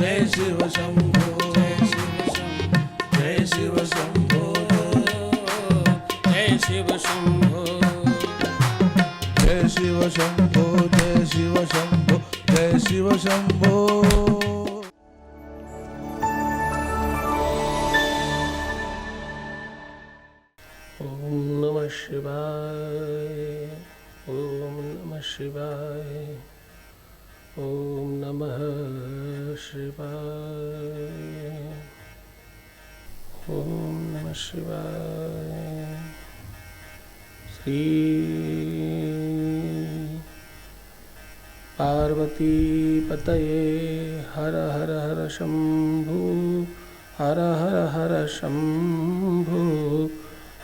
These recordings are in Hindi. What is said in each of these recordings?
जय शिव शंभो जय शिव शंभो जय शिव शंभो जय शिव शंभो जय शिव शंभो जय शिव शंभो। ओम नमः शिवाय ओम नमः शिवाय ओम नमः शिवाय ओम नमः शिवाय। श्री पार्वती पतये हर हर हर शंभु हर हर हर शंभु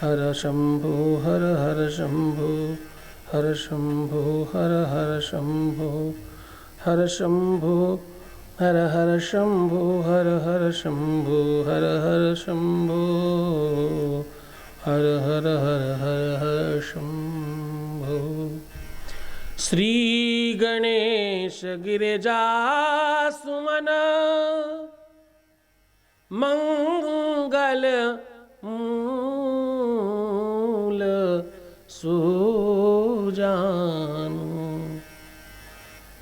हर शंभु हर हर शंभु हर शंभु हर हर शंभु हर शंभु हर हर शंभु हर हर शंभु हर हर शंभु हर हर हर हर हर शंभु। श्री गणेश गिरिजा सुमन मंगल मूल सुजान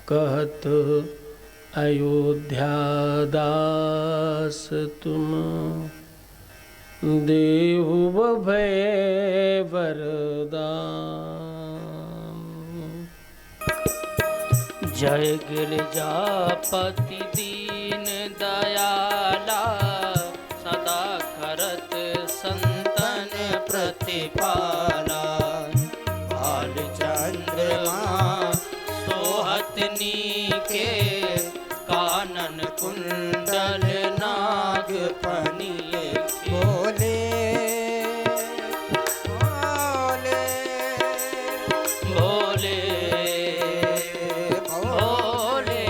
कहत अयोध्या दास तुम देहु भय वरदान। जय गिरिजापति दीन दयाला सदा करत संतन प्रतिपाला। बाल चंद्रमा सोहत नीके कानन कुंडल नाग फनिए बोले बोले बोले बोले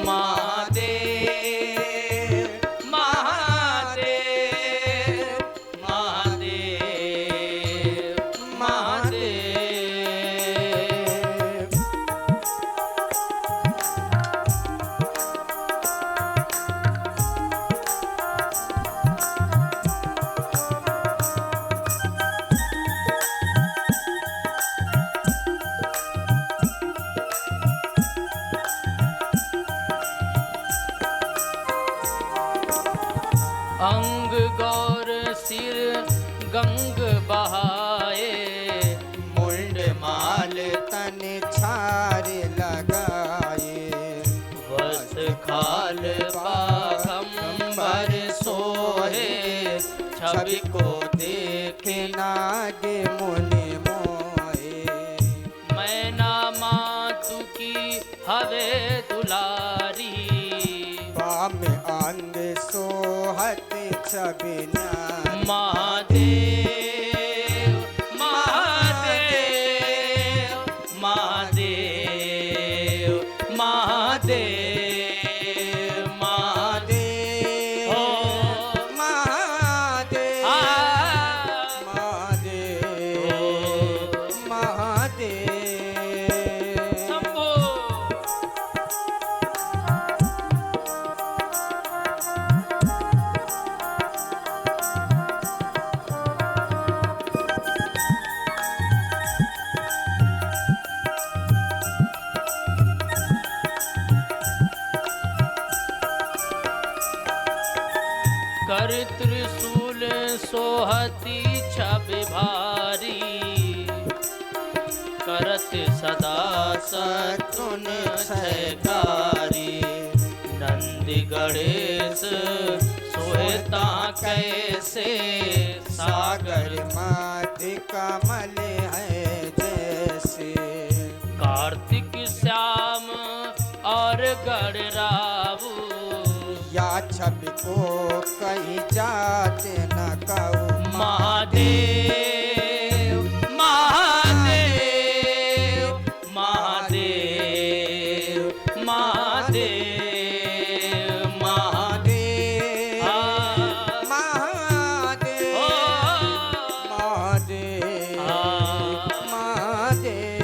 महादेव महादेव महादेव महादेव। अंग गौर सिर गंग बहाए मुंड माल तन छार लगाए। वस खाल बागंबर सोहे छवि को देखे नाग मुनि मोहे। मैना मातु की हवे दुलारी बाम अंग सोहत छवि न्यारी। महादेव महादेव महादेव महादेव महादेव हो महादेव महादेव महादेव शंभो। कर त्रिशूल सोहती छवि भारी करत सदा सतुन छयकारी। नंदी गणेश सोहता कैसे सागर मध्य कमल है जैसे। कार्तिक श्याम और गणरावु या छवि को कहीं जाते न कहूँ। महादेव महादेव महादेव महादेव महादेव महादेव महादेव महादेव।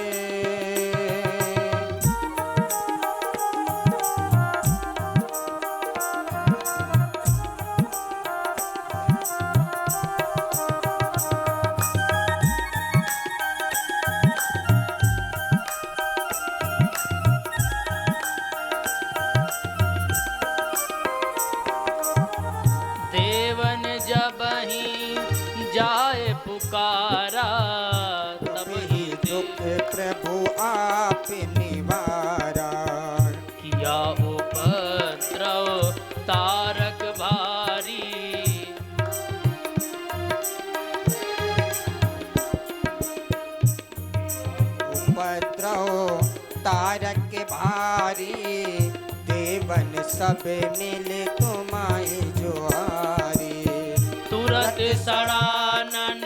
तारक भारी। उपद्रव तारक भारी, देवन सब मिल तुम्हारी जुहारी। तुरत सड़ानन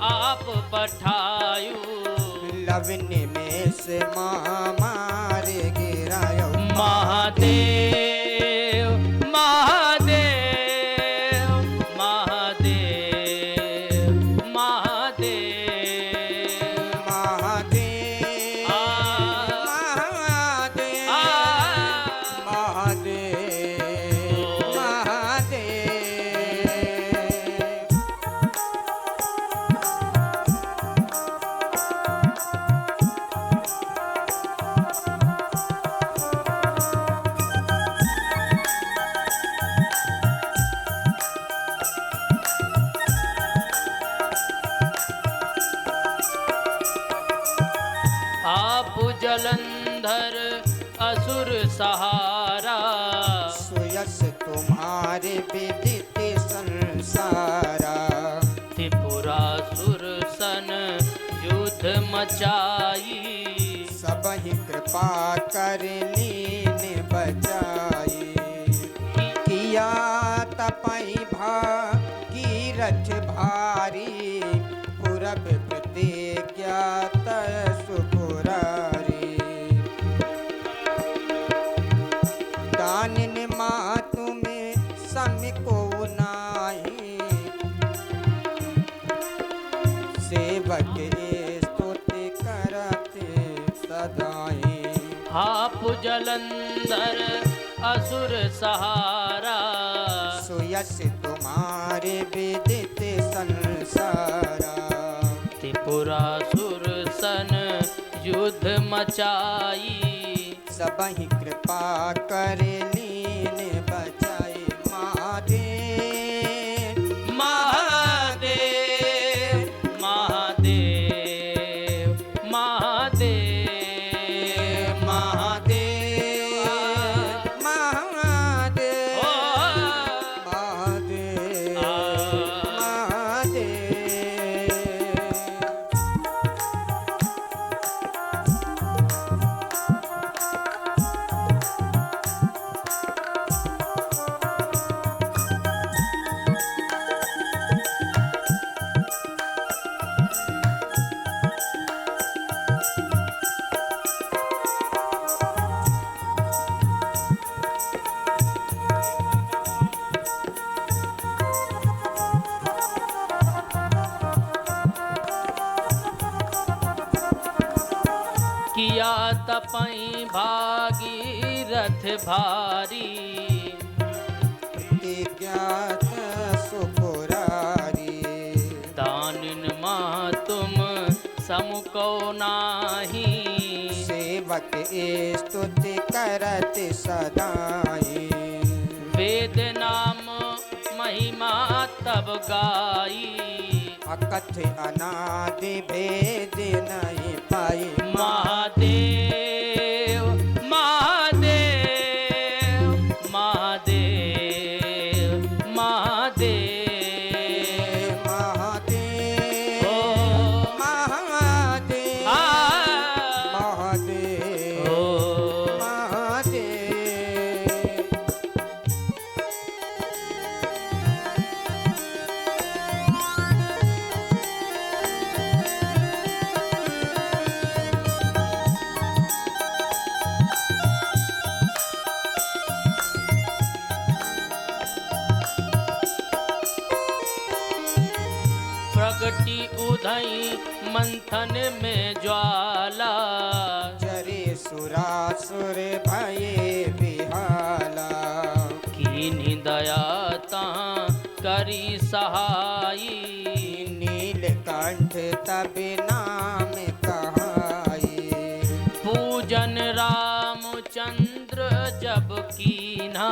आप पठायु, लवनी में से मार गिरायो। महादेव महादेव महादेव महादेव महादेव आ महादेव आ महादेव महादेव। आप जलंधर असुर सहारा, सुयस तुम्हारे विदित संसारा। त्रिपुरासुर सन युद्ध मचाई, सबहि कृपा कर लीन बचाई। किया तपहि भागीरथ भारी, पूरब प्रतिज्ञा सुपुरारी। दानिन मातु में सम को नाही, सेवक स्तुति करते सदाई। आप जलंधर असुर सहारा, सुयस तुम्हारे विदित संसारा। त्रिपुरासुर सन युद्ध मचाई, सबहि कृपा कर लीन बचाई। महादेव महादेव महादेव महादेव महादेव महादेव ओ महादेव आ महादेव। किया तपई भागीरथ भारी, प्रतिज्ञात सुपुरारी। दानिन माँ तुम समुको नाही, सेवक स्तुति करत सदाई। वेद नाम महिमा तब गाई, अकथ अनादि भेद नहीं पाई। महादेव महादेव महादेव महादेव महादेव ओ महादेव आ महादेव ओ महादेव। प्रगति उधई मंथन में ज्वाला, जरे सुरासुर भये बिहाला। कीन्ही दया तहाँ करी सहाई, नीलकंठ तब नाम कहाई। पूजन रामचंद्र जब कीन्हा,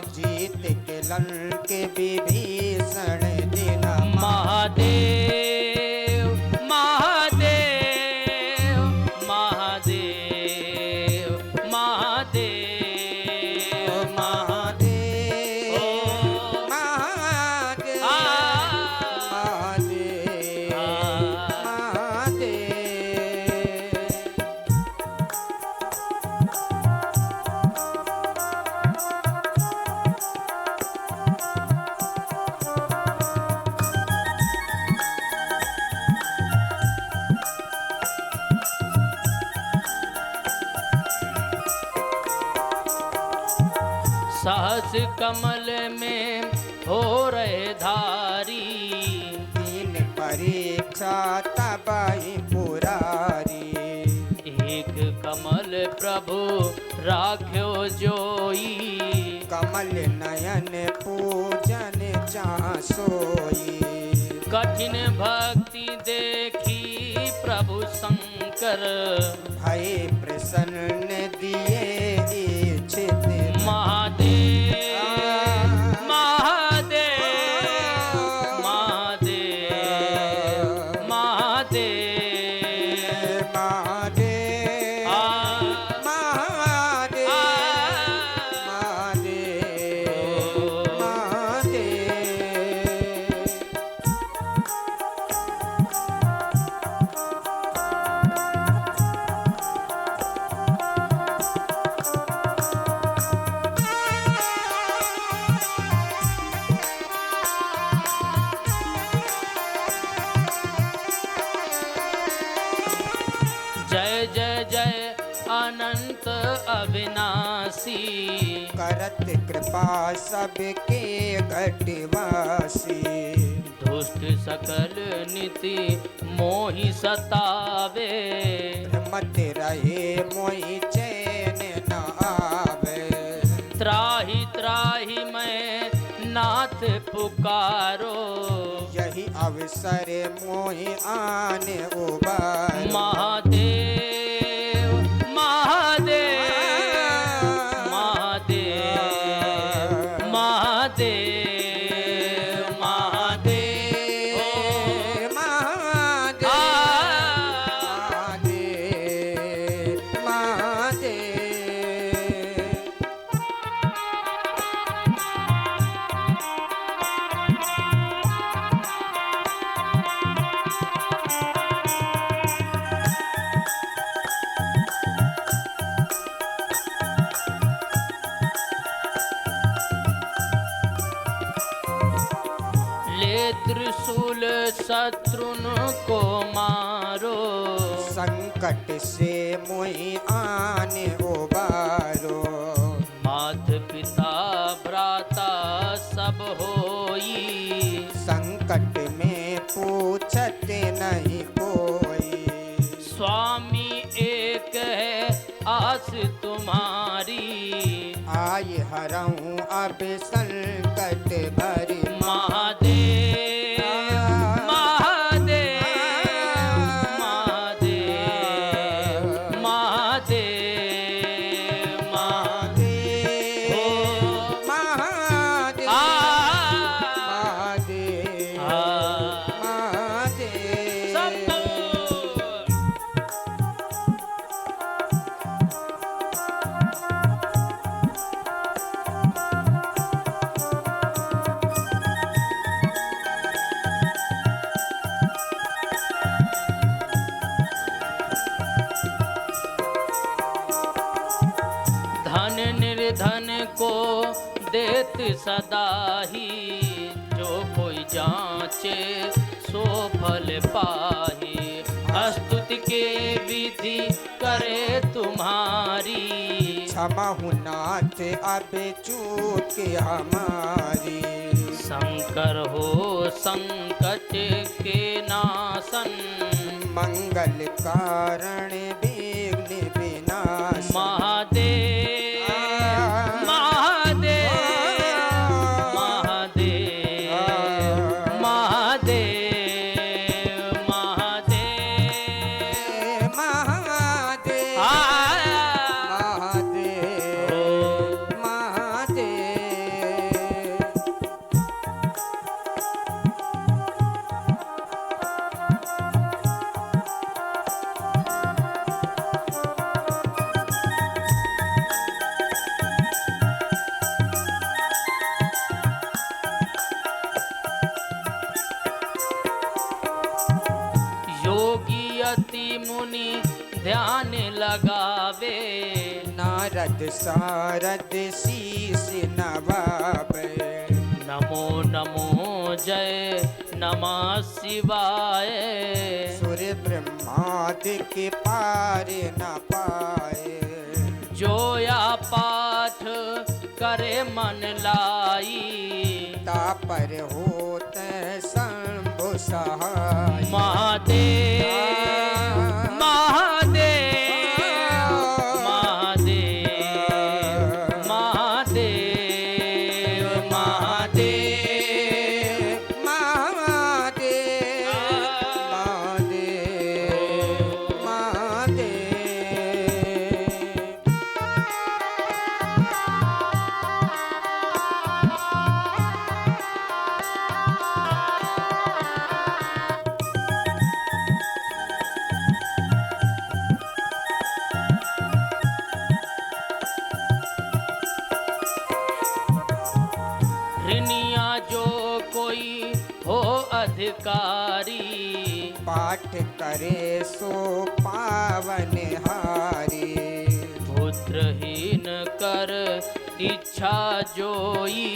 जीत के लंक विभीषण दिना। महादेव महादेव महादेव महादेव महादेव सहस कमल में हो रहे धारी, दीन परीक्षा तबाही पुरारी। एक कमल प्रभु राख्यो जोई, कमल नयन पूजन चासोई। कठिन भक्ति देखी प्रभु शंकर, भय प्रसन्न दिए इच्छित महादेव महादेव महादेव महादेव महादेव महादेव महादेव महादेव। जय जय जय अनंत अविनाशी, करत कृपा सबके घटवासी। दुष्ट सकल नीति मोहि सतावे, मत रहे मोहि चैन न आवे। त्राहि त्राहि मैं नाथ पुकारो, यही अवसर मोहि आने उबारो। महादेव महादेव महादेव महादेव महादेव महादेव महादेव महादेव। ले त्रिशूल शत्रुन को मारो, संकट से मोहि आने उबारो। मात पिता भ्राता सब होई, संकट में पूछत नहीं कोई। स्वामी एक है आस तुम्हारी, आय हरऊं अब संकट भरी। महादेव महादेव महादेव महादेव महादेव महादेव महादेव महादेव। सब धन निर्धन को देत सदा ही, जो कोई जांचे सो फल पाही। स्तुति के विधि करे तुम्हारी, क्षमा हूँ नाथ अब चूक हमारी। शंकर हो संकट के नाशन, मंगल कारण विघ्न विनाश। महादेव महादेव महादेव महादेव महादेव महादेव महादेव महादेव। योगी अति मुनि ध्यान लगावे, नारद सारद शीस नवावे। नमो नमो जय नमः शिवाय। सूर्य ब्रह्मादि के पार न पाए। जोया पाठ करे मन लाई। तापर होत शंभु सहाय। महादेव महादेव महादेव महादेव महादेव महादेव महादेव ऋणिया जो कोई हो अधिकारी। पाठ करे सो पावन हारी। पुत्रहीन कर इच्छा जोई।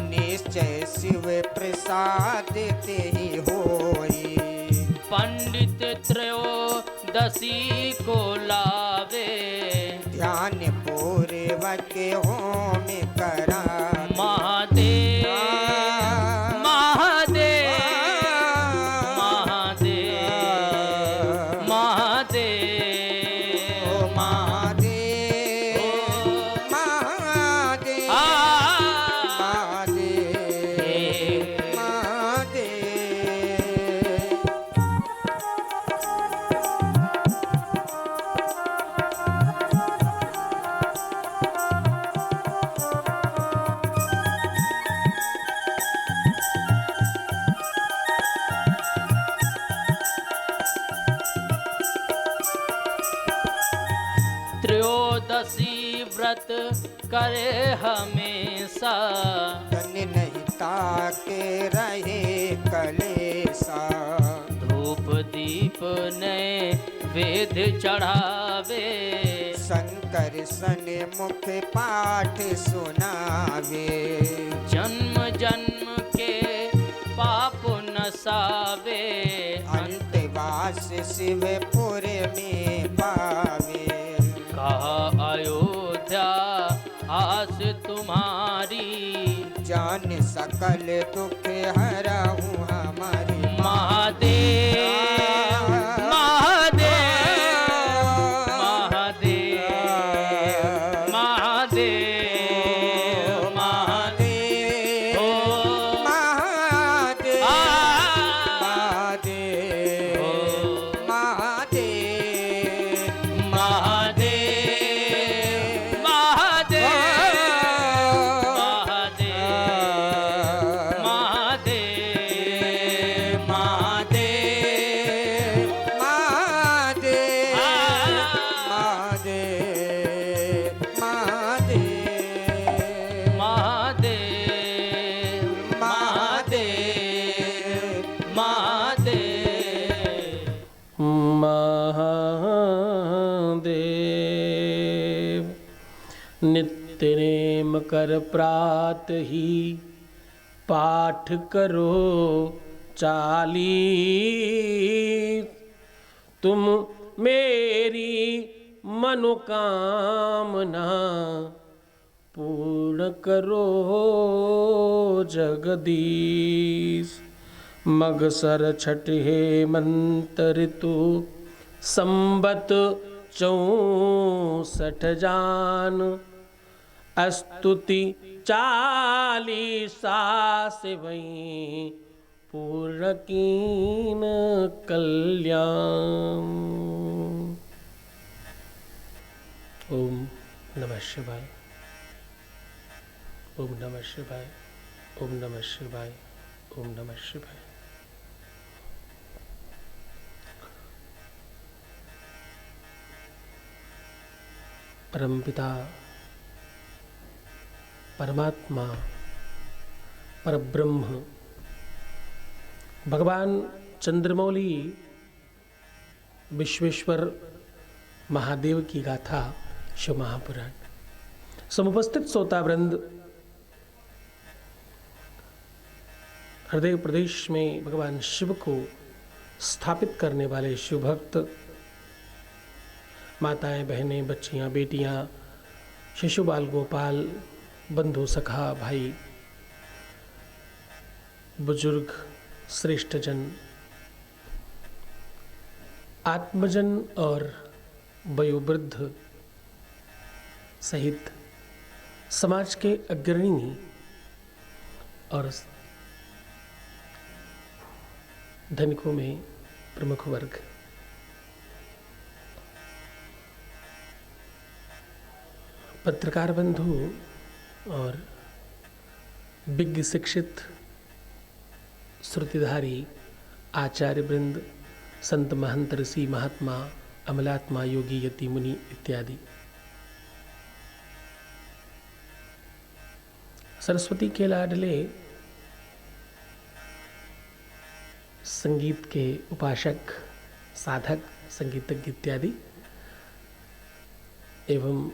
निश्चय शिव प्रसाद ते ही होई। पंडित त्रयोदशी को लावे। ध्यान पूर्वक होम करा। महादेव महादेव महादेव महादेव महादेव महादेव महादेव महादेव त्रयोदशी व्रत करे हमेशा। धन नहीं ताके रहे कलेसा। धूप दीप ने वेद चढ़ावे। शंकर सन मुख पाठ सुनावे। जन्म जन्म के पाप नसावे। अंतवास शिवपुर में पावे। कहा अयोध्या आस तुम्हारी। जान सकल दुख हरहूँ हमारी। महादेव महादेव महादेव महादेव महादेव ओ महादेव महादेव ओ महादेव महादेव महादेव महादेव महादेव महादेव महादेव महादेव महादेव महादेव महादेव महादेव। नित्य नेम कर प्रात ही पाठ करो 40। तुम मेरी मनोकामना पूर्ण करो जगदीश। मगसर छठ हेमंत ऋतु संबत 64 जान। स्तुति 40 से वहीं पूर्ण कीन कल्याण। ओम नमः शिवाय। ओम नमः शिवाय। ओम नमः शिवाय। ओम नमः शिवाय। परमपिता परमात्मा परब्रह्म भगवान चंद्रमौली विश्वेश्वर महादेव की गाथा शिव महापुराण। समुपस्थित श्रोतावृंद, हृदय प्रदेश में भगवान शिव को स्थापित करने वाले शिव भक्त, माताएं, बहनें, बच्चियां, बेटियां, शिशु बाल गोपाल, बंधु सखा भाई, बुजुर्ग, श्रेष्ठ जन, आत्मजन और वयोवृद्ध सहित समाज के अग्रणी और धनिकों में प्रमुख वर्ग, पत्रकार बंधु और विज्ञ शिक्षित श्रुतिधारी आचार्य वृंद, संत महंत ऋषि महात्मा अमलात्मा योगी यति मुनि इत्यादि, सरस्वती के लाडले संगीत के उपासक, साधक, संगीतज्ञ इत्यादि एवं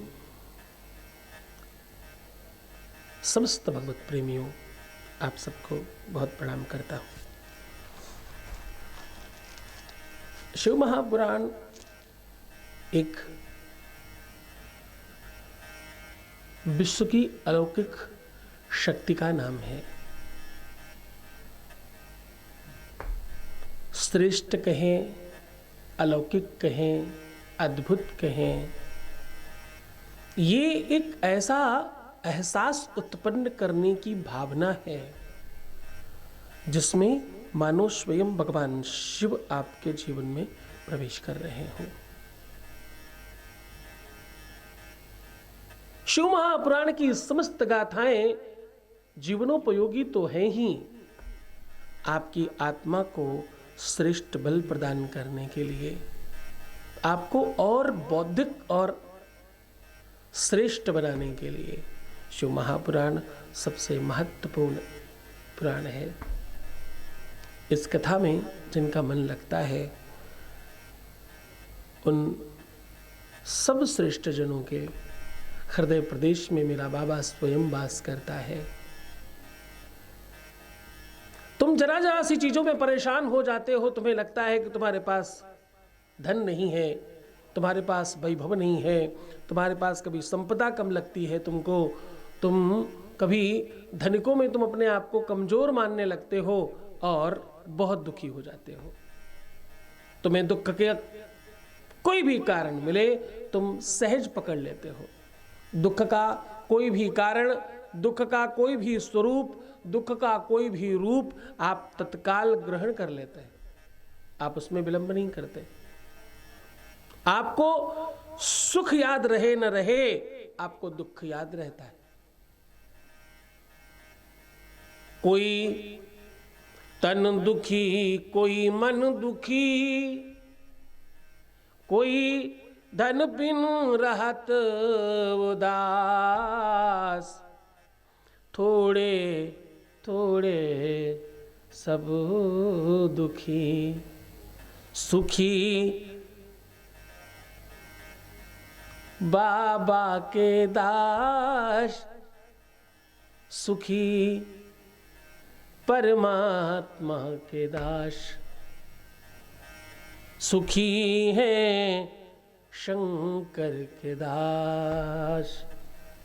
समस्त भगवत प्रेमियों, आप सबको बहुत प्रणाम करता हूँ। शिव महापुराण एक विश्व की अलौकिक शक्ति का नाम है। श्रेष्ठ कहें, अलौकिक कहें, अद्भुत कहें, ये एक ऐसा एहसास उत्पन्न करने की भावना है जिसमें मानो स्वयं भगवान शिव आपके जीवन में प्रवेश कर रहे हो। शिव महापुराण की समस्त गाथाएं जीवनोपयोगी तो हैं ही, आपकी आत्मा को श्रेष्ठ बल प्रदान करने के लिए, आपको और बौद्धिक और श्रेष्ठ बनाने के लिए शिव महापुराण सबसे महत्वपूर्ण पुराण है। इस कथा में जिनका मन लगता है उन सब श्रेष्ठ जनों के हृदय प्रदेश में मेरा बाबा स्वयं वास करता है। तुम जरा जरा सी चीजों में परेशान हो जाते हो, तुम्हें लगता है कि तुम्हारे पास धन नहीं है, तुम्हारे पास वैभव नहीं है, तुम्हारे पास कभी संपदा कम लगती है तुमको, तुम कभी धनिकों में तुम अपने आप को कमजोर मानने लगते हो और बहुत दुखी हो जाते हो। तुम्हें दुख के कोई भी कारण मिले तुम सहज पकड़ लेते हो। दुख का कोई भी कारण, दुख का कोई भी स्वरूप, दुख का कोई भी रूप आप तत्काल ग्रहण कर लेते हैं, आप उसमें विलंब नहीं करते। आपको सुख याद रहे न रहे, आपको दुख याद रहता है। कोई तन दुखी, कोई मन दुखी, कोई धन बिन रहत उदास, थोड़े थोड़े सब दुखी, सुखी बाबा के दास, सुखी परमात्मा के दास, सुखी हैं शंकर के दास।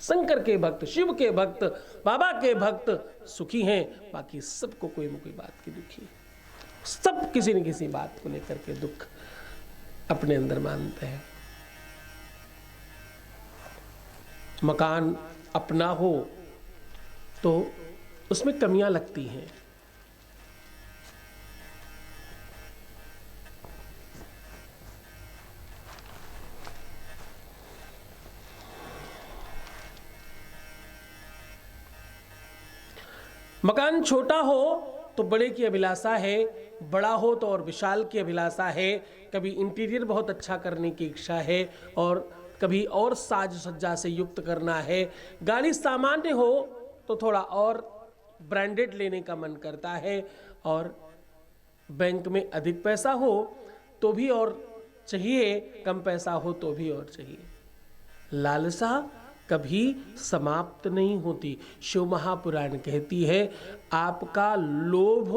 शंकर के भक्त, शिव के भक्त, बाबा के भक्त सुखी हैं, बाकी सबको कोई न कोई बात की दुखी है। सब किसी न किसी बात को लेकर के दुख अपने अंदर मानते हैं। मकान अपना हो तो उसमें कमियां लगती हैं, मकान छोटा हो तो बड़े की अभिलाषा है, बड़ा हो तो और विशाल की अभिलाषा है। कभी इंटीरियर बहुत अच्छा करने की इच्छा है और कभी और साज सज्जा से युक्त करना है। गाड़ी सामान्य हो तो थोड़ा और ब्रांडेड लेने का मन करता है, और बैंक में अधिक पैसा हो तो भी और चाहिए, कम पैसा हो तो भी और चाहिए। लालसा कभी समाप्त नहीं होती। शिव महापुराण कहती है आपका लोभ,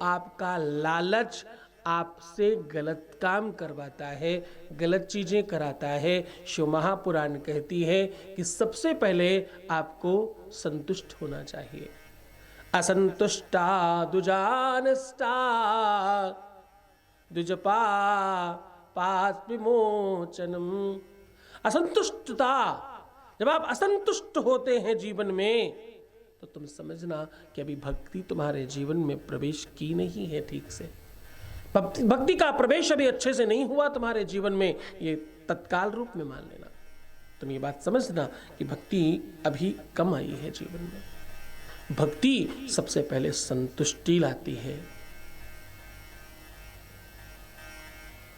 आपका लालच, आपसे गलत काम करवाता है, गलत चीजें कराता है, शिव महापुराण कहती है कि सबसे पहले आपको संतुष्ट होना चाहिए। असंतुष्टा दुजानष्टा द्विजपा पास विमोचनम। असंतुष्टता, जब आप असंतुष्ट होते हैं जीवन में, तो तुम समझना कि अभी भक्ति तुम्हारे जीवन में प्रवेश की नहीं है ठीक से। भक्ति का प्रवेश अभी अच्छे से नहीं हुआ तुम्हारे जीवन में, ये तत्काल रूप में मान लेना। तुम ये बात समझना कि भक्ति अभी कम आई है जीवन में। भक्ति सबसे पहले संतुष्टि लाती है।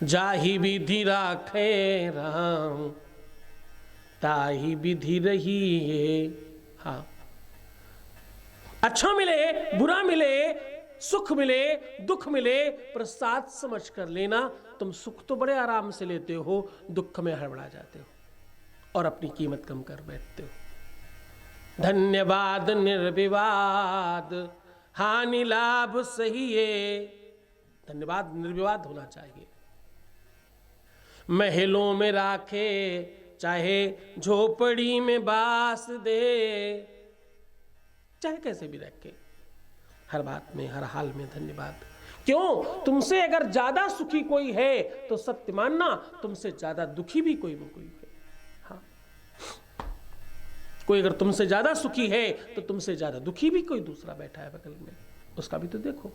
जाहि विधि राखे राम ताहि विधि रही है। हाँ, अच्छा मिले बुरा मिले, सुख मिले दुख मिले, प्रसाद समझ कर लेना। तुम सुख तो बड़े आराम से लेते हो, दुख में हड़बड़ा जाते हो और अपनी कीमत कम कर बैठते हो। धन्यवाद निर्विवाद हानि लाभ सही है। धन्यवाद निर्विवाद होना चाहिए। महलों में राखे चाहे झोपड़ी में बास दे, चाहे कैसे भी रखे, हर बात में हर हाल में धन्यवाद। क्यों? तुमसे अगर ज्यादा सुखी कोई है तो सत्य मानना तुमसे ज्यादा दुखी भी कोई है। हाँ, कोई अगर तुमसे ज्यादा सुखी है तो तुमसे ज्यादा दुखी भी कोई दूसरा बैठा है बगल में, उसका भी तो देखो।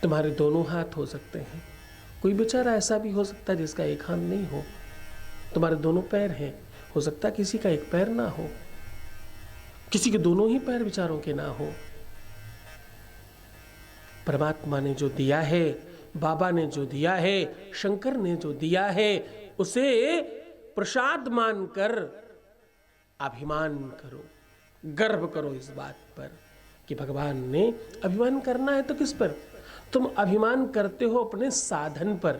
तुम्हारे दोनों हाथ हो सकते हैं, कोई बेचारा ऐसा भी हो सकता है जिसका एक हाथ नहीं हो। तुम्हारे दोनों पैर हैं, हो सकता है किसी का एक पैर ना हो, किसी के दोनों ही पैर बेचारों के ना हो। परमात्मा ने जो दिया है, बाबा ने जो दिया है, शंकर ने जो दिया है, उसे प्रसाद मानकर अभिमान करो, गर्व करो इस बात पर कि भगवान ने। अभिमान करना है तो किस पर? तुम अभिमान करते हो अपने साधन पर,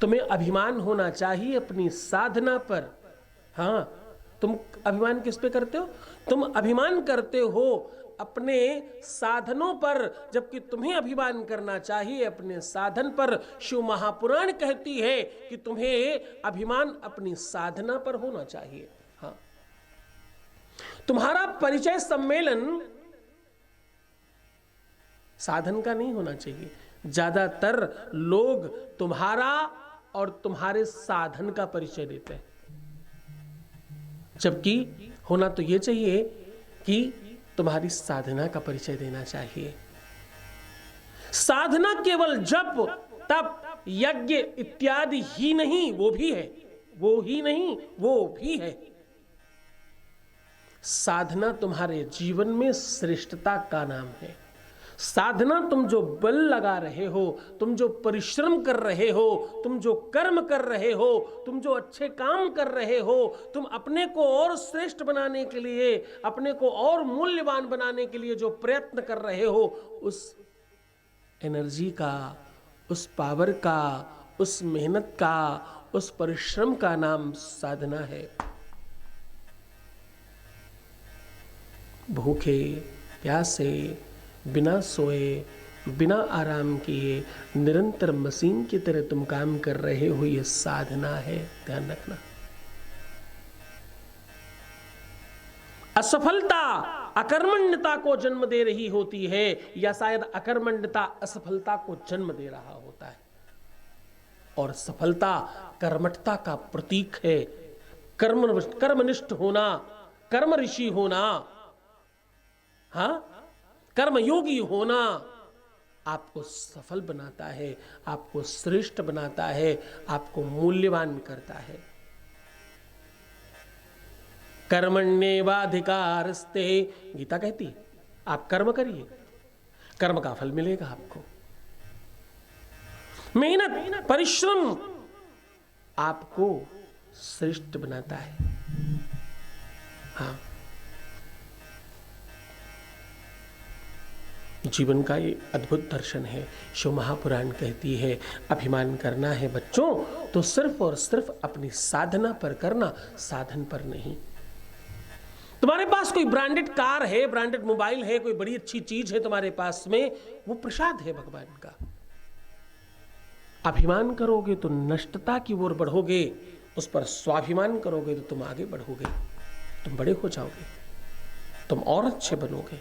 तुम्हें अभिमान होना चाहिए अपनी साधना पर। हाँ, तुम अभिमान किस पे करते हो? तुम अभिमान करते हो अपने साधनों पर, जबकि तुम्हें अभिमान करना चाहिए अपने साधन पर। शिव महापुराण कहती है कि तुम्हें अभिमान अपनी साधना पर होना चाहिए। हाँ, तुम्हारा परिचय सम्मेलन साधन का नहीं होना चाहिए। ज्यादातर लोग तुम्हारा और तुम्हारे साधन का परिचय देते हैं, जबकि होना तो यह चाहिए कि तुम्हारी साधना का परिचय देना चाहिए। साधना केवल जप तप यज्ञ इत्यादि ही नहीं, वो भी है, वो ही नहीं वो भी है। साधना तुम्हारे जीवन में श्रेष्ठता का नाम है। साधना, तुम जो बल लगा रहे हो, तुम जो परिश्रम कर रहे हो, तुम जो कर्म कर रहे हो, तुम जो अच्छे काम कर रहे हो, तुम अपने को और श्रेष्ठ बनाने के लिए, अपने को और मूल्यवान बनाने के लिए जो प्रयत्न कर रहे हो, उस एनर्जी का, उस पावर का, उस मेहनत का, उस परिश्रम का नाम साधना है। भूखे प्यासे, बिना सोए, बिना आराम किए, निरंतर मशीन की तरह तुम काम कर रहे हो, यह साधना है, ध्यान रखना। असफलता अकर्मण्यता को जन्म दे रही होती है, या शायद अकर्मण्यता असफलता को जन्म दे रहा होता है, और सफलता कर्मठता का प्रतीक है। कर्मनिष्ठ होना, कर्म ऋषि होना, हाँ, कर्मयोगी होना आपको सफल बनाता है, आपको श्रेष्ठ बनाता है, आपको मूल्यवान करता है। कर्मण्येवाधिकारस्ते, गीता कहती है आप कर्म करिए, कर्म का फल मिलेगा आपको। मेहनत परिश्रम आपको श्रेष्ठ बनाता है। हाँ, जीवन का ये अद्भुत दर्शन है। शिव महापुराण कहती है अभिमान करना है बच्चों तो सिर्फ और सिर्फ अपनी साधना पर करना, साधन पर नहीं। तुम्हारे पास कोई ब्रांडेड कार है, ब्रांडेड मोबाइल है, कोई बड़ी अच्छी चीज है तुम्हारे पास में, वो प्रसाद है भगवान का। अभिमान करोगे तो नष्टता की ओर बढ़ोगे, उस पर स्वाभिमान करोगे तो तुम आगे बढ़ोगे, तुम बड़े हो जाओगे, तुम और अच्छे बनोगे।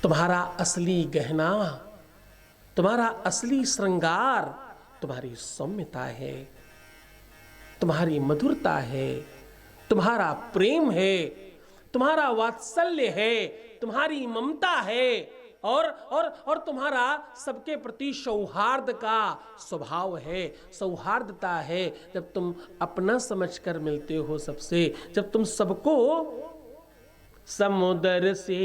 तुम्हारा असली गहना, तुम्हारा असली श्रृंगार तुम्हारी सौम्यता है, तुम्हारी मधुरता है, तुम्हारा प्रेम है, तुम्हारा वात्सल्य है, तुम्हारी ममता है, और तुम्हारा सबके प्रति सौहार्द का स्वभाव है, सौहार्दता है। जब तुम अपना समझकर मिलते हो सबसे, जब तुम सबको समुद्र से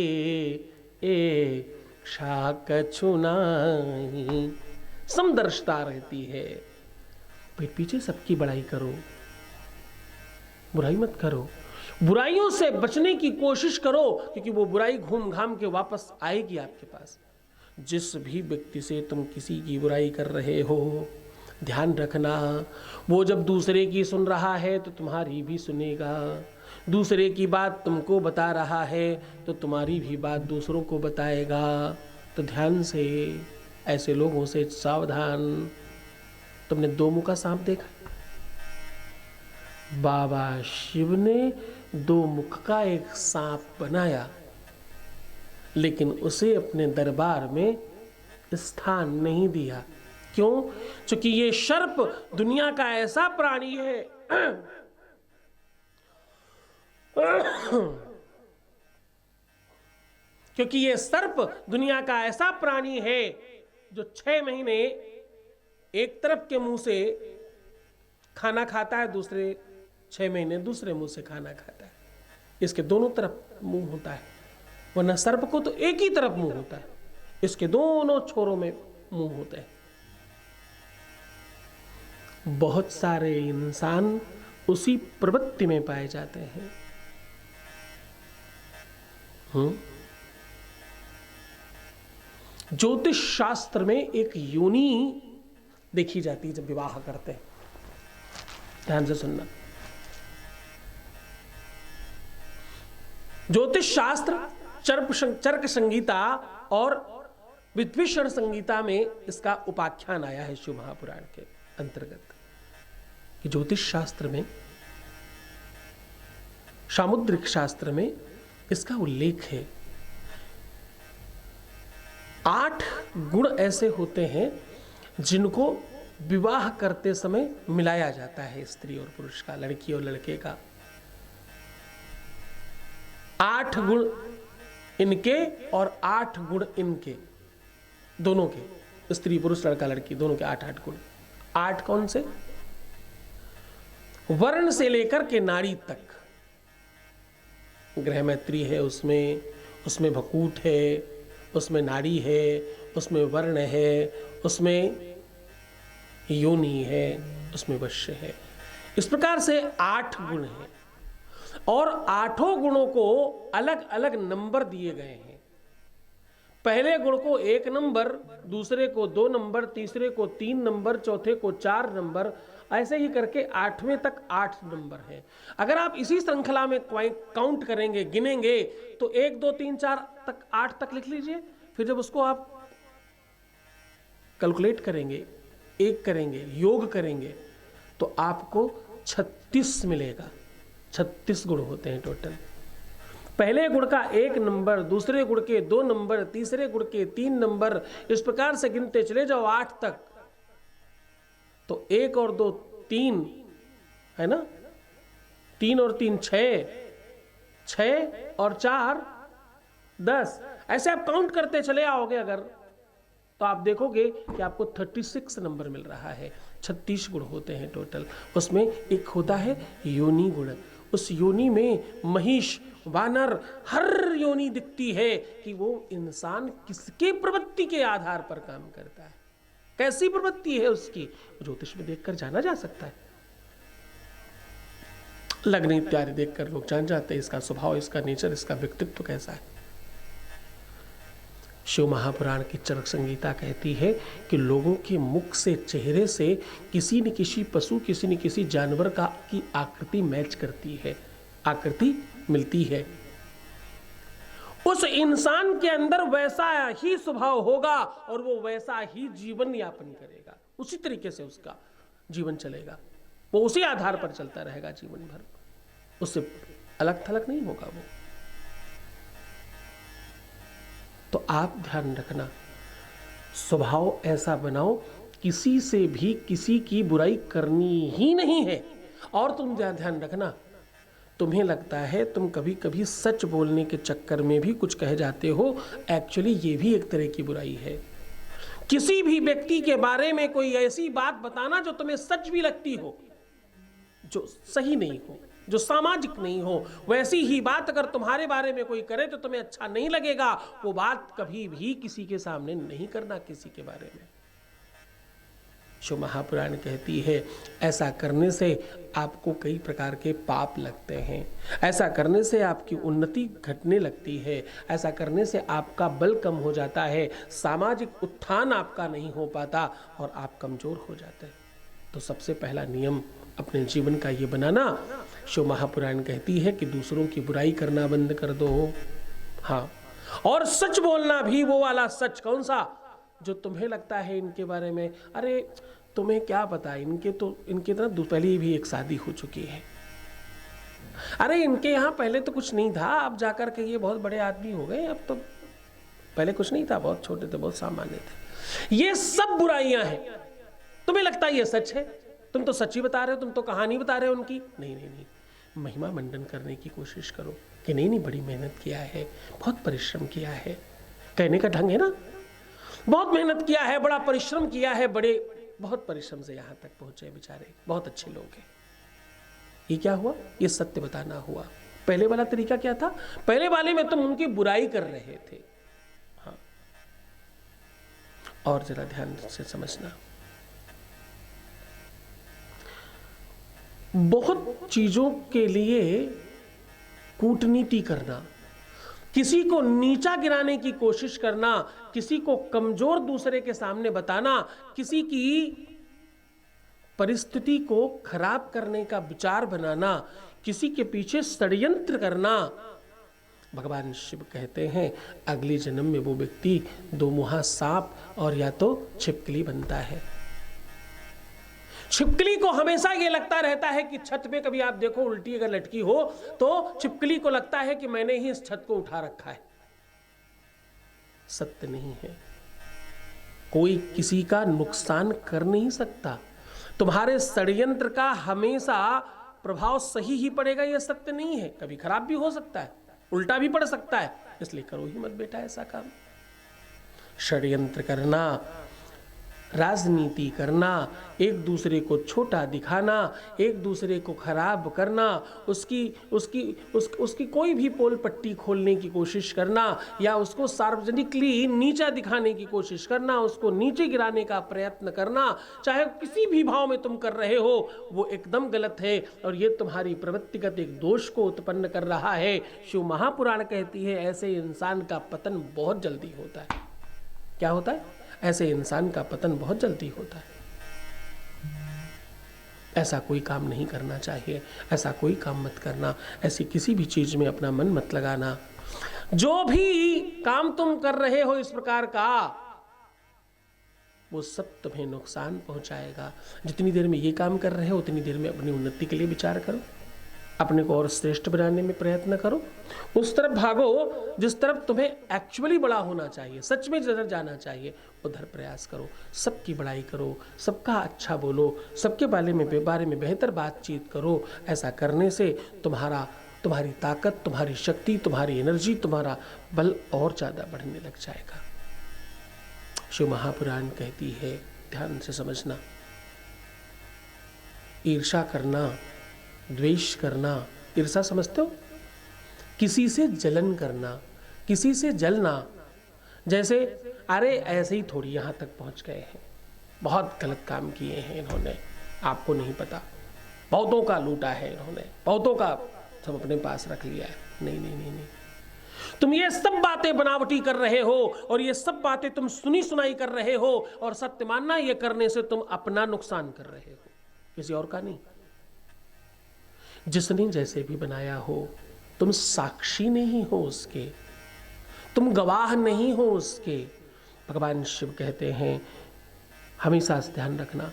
एक शाक छुनाई, समदर्शता रहती है। पीठ पीछे सबकी बड़ाई करो, बुराई मत करो, बुराइयों से बचने की कोशिश करो, क्योंकि वो बुराई घूम घाम के वापस आएगी आपके पास। जिस भी व्यक्ति से तुम किसी की बुराई कर रहे हो, ध्यान रखना, वो जब दूसरे की सुन रहा है तो तुम्हारी भी सुनेगा, दूसरे की बात तुमको बता रहा है तो तुम्हारी भी बात दूसरों को बताएगा। तो ध्यान से, ऐसे लोगों से सावधान। तुमने दो मुखा सांप देखा? बाबा शिव ने दो मुख का एक सांप बनाया, लेकिन उसे अपने दरबार में स्थान नहीं दिया। क्यों? क्योंकि ये सर्प दुनिया का ऐसा प्राणी है क्योंकि ये सर्प दुनिया का ऐसा प्राणी है जो 6 महीने एक तरफ के मुंह से खाना खाता है, दूसरे 6 महीने दूसरे मुंह से खाना खाता है। इसके दोनों तरफ मुंह होता है, वरना सर्प को तो एक ही तरफ मुंह होता है, इसके दोनों छोरों में मुंह होते हैं। बहुत सारे इंसान उसी प्रवृत्ति में पाए जाते हैं। ज्योतिष शास्त्र में एक योनि देखी जाती है जब विवाह करते हैं। ध्यान से सुनना, ज्योतिष शास्त्र, चरक संगीता और विद्वेषण संगीता में इसका उपाख्यान आया है शिव महापुराण के अंतर्गत, कि ज्योतिष शास्त्र में, सामुद्रिक शास्त्र में इसका उल्लेख है। 8 गुण ऐसे होते हैं जिनको विवाह करते समय मिलाया जाता है, स्त्री और पुरुष का, लड़की और लड़के का। 8 गुण इनके और 8 गुण इनके, दोनों के, स्त्री पुरुष लड़का लड़की दोनों के 8-8 गुण। 8 कौन से? वर्ण से लेकर के नाड़ी तक। ग्रह मैत्री है, उसमें भकूट है, उसमें नाड़ी है, उसमें वर्ण है, उसमें योनि है, उसमें वश्य है। इस प्रकार से 8 गुण हैं और 8 गुणों को अलग अलग नंबर दिए गए हैं। पहले गुण को 1 नंबर, दूसरे को 2 नंबर, तीसरे को 3 नंबर, चौथे को 4 नंबर, ऐसे ही करके 8वें तक 8 नंबर है। अगर आप इसी श्रृंखला में काउंट करेंगे, गिनेंगे, तो 1 2 3 4 तक 8 तक लिख लीजिए। फिर जब उसको आप कैलकुलेट करेंगे, एक करेंगे, योग करेंगे, तो आपको 36 मिलेगा। 36 गुण होते हैं टोटल। पहले गुण का 1 नंबर, दूसरे गुण के 2 नंबर, तीसरे गुण के 3 नंबर, इस प्रकार से गिनते चले जाओ 8 तक। तो 1 और 2 3 है ना, 3 और 3 6, 6 और 4 10, ऐसे आप काउंट करते चले आओगे अगर, तो आप देखोगे कि आपको 36 नंबर मिल रहा है। 36 गुण होते हैं टोटल। उसमें एक होता है योनि गुण। उस योनि में महिष, वानर, हर योनि दिखती है कि वो इंसान किसके प्रवृत्ति के आधार पर काम करता है, कैसी प्रवृत्ति है उसकी, ज्योतिष में देखकर जाना जा सकता है। लग्न इत्यादि देखकर लोग जान जाते हैं इसका स्वभाव, इसका नेचर, इसका व्यक्तित्व कैसा है। शिव महापुराण की चरक संगीता कहती है कि लोगों के मुख से, चेहरे से किसी न किसी पशु, किसी न किसी जानवर की आकृति मैच करती है। आकृति मिलती है, उस इंसान के अंदर वैसा ही स्वभाव होगा और वो वैसा ही जीवन यापन करेगा, उसी तरीके से उसका जीवन चलेगा, वो उसी आधार पर चलता रहेगा जीवन भर, उससे अलग थलग नहीं होगा वो। तो आप ध्यान रखना, स्वभाव ऐसा बनाओ किसी से भी किसी की बुराई करनी ही नहीं है। और तुम ध्यान रखना, तुम्हें लगता है तुम कभी कभी सच बोलने के चक्कर में भी कुछ कह जाते हो, एक्चुअली ये भी एक तरह की बुराई है। किसी भी व्यक्ति के बारे में कोई ऐसी बात बताना जो तुम्हें सच भी लगती हो, जो सही नहीं हो, जो सामाजिक नहीं हो, वैसी ही बात अगर तुम्हारे बारे में कोई करे तो तुम्हें अच्छा नहीं लगेगा, वो बात कभी भी किसी के सामने नहीं करना किसी के बारे में। शिव महापुराण कहती है ऐसा करने से आपको कई प्रकार के पाप लगते हैं, ऐसा करने से आपकी उन्नति घटने लगती है, ऐसा करने से आपका बल कम हो जाता है, सामाजिक उत्थान आपका नहीं हो पाता और आप कमजोर हो जाते हैं। तो सबसे पहला नियम अपने जीवन का ये बनाना, शिव महापुराण कहती है कि दूसरों की बुराई करना बंद कर दो। हाँ, और सच बोलना भी, वो वाला सच कौन सा जो तुम्हें लगता है इनके बारे में, अरे तुम्हें क्या पता, इनके तो पहले भी एक शादी हो चुकी है, अरे इनके यहाँ पहले तो कुछ नहीं था, अब जाकर के ये बहुत बड़े आदमी हो गए, अब तो पहले कुछ नहीं था, बहुत छोटे थे, बहुत सामान्य थे। ये सब बुराइयां हैं, तुम्हें लगता है ये सच है, तुम तो सच्ची बता रहे हो, तुम तो कहानी बता रहे हो उनकी। नहीं नहीं नहीं, महिमा मंडन करने की कोशिश करो कि नहीं नहीं बड़ी मेहनत किया है, बहुत परिश्रम किया है, कहने का ढंग है ना, बहुत मेहनत किया है, बड़ा परिश्रम किया है, बहुत परिश्रम से यहां तक पहुंचे बेचारे, बहुत अच्छे लोग हैं। ये क्या हुआ, ये सत्य बताना हुआ। पहले वाला तरीका क्या था, पहले वाले में तुम उनकी बुराई कर रहे थे। हाँ, और जरा ध्यान से समझना, बहुत चीजों के लिए कूटनीति करना, किसी को नीचा गिराने की कोशिश करना, किसी को कमजोर दूसरे के सामने बताना, किसी की परिस्थिति को खराब करने का विचार बनाना, किसी के पीछे षड्यंत्र करना, भगवान शिव कहते हैं अगले जन्म में वो व्यक्ति दो मुहा सांप और या तो छिपकली बनता है। छिपकली को हमेशा ये लगता रहता है कि छत पे कभी आप देखो उल्टी अगर लटकी हो तो छिपकली को लगता है कि मैंने ही इस छत को उठा रखा है। सत्य नहीं है, कोई किसी का नुकसान कर नहीं सकता, तुम्हारे षड्यंत्र का हमेशा प्रभाव सही ही पड़ेगा, यह सत्य नहीं है, कभी खराब भी हो सकता है, उल्टा भी पड़ सकता है, इसलिए करो ही मत बेटा ऐसा काम। षड्यंत्र करना, राजनीति करना, एक दूसरे को छोटा दिखाना, एक दूसरे को खराब करना, उसकी कोई भी पोल पट्टी खोलने की कोशिश करना या उसको सार्वजनिकली नीचा दिखाने की कोशिश करना, उसको नीचे गिराने का प्रयत्न करना, चाहे किसी भी भाव में तुम कर रहे हो, वो एकदम गलत है और ये तुम्हारी प्रवृत्तिगत एक दोष को उत्पन्न कर रहा है। शिव महापुराण कहती है ऐसे इंसान का पतन बहुत जल्दी होता है। क्या होता है? ऐसे इंसान का पतन बहुत जल्दी होता है। ऐसा कोई काम नहीं करना चाहिए, ऐसा कोई काम मत करना, ऐसी किसी भी चीज में अपना मन मत लगाना। जो भी काम तुम कर रहे हो इस प्रकार का, वो सब तुम्हें नुकसान पहुंचाएगा। जितनी देर में ये काम कर रहे हो उतनी देर में अपनी उन्नति के लिए विचार करो, अपने को और श्रेष्ठ बनाने में प्रयत्न करो, उस तरफ भागो जिस तरफ तुम्हें एक्चुअली बड़ा होना चाहिए, सच में जिधर जाना चाहिए उधर प्रयास करो। सबकी बड़ाई करो, सबका अच्छा बोलो, सबके बारे में बेहतर बातचीत करो। ऐसा करने से तुम्हारी ताकत, तुम्हारी शक्ति, तुम्हारी एनर्जी, तुम्हारा बल और ज़्यादा बढ़ने लग जाएगा। शिव महापुराण कहती है, ध्यान से समझना, ईर्ष्या करना, द्वेष करना, ईर्ष्या समझते हो? किसी से जलन करना, किसी से जलना, जैसे अरे ऐसे ही थोड़ी यहाँ तक पहुँच गए हैं, बहुत गलत काम किए हैं इन्होंने, आपको नहीं पता, बहुतों का लूटा है इन्होंने, बहुतों का सब अपने पास रख लिया है। नहीं नहीं नहीं नहीं, तुम ये सब बातें बनावटी कर रहे हो और ये सब बातें तुम सुनी सुनाई कर रहे हो, और सत्य मानना ये करने से तुम अपना नुकसान कर रहे हो, किसी और का नहीं। जिसने जैसे भी बनाया हो तुम साक्षी नहीं हो उसके, तुम गवाह नहीं हो उसके। भगवान शिव कहते हैं हमेशा ध्यान रखना।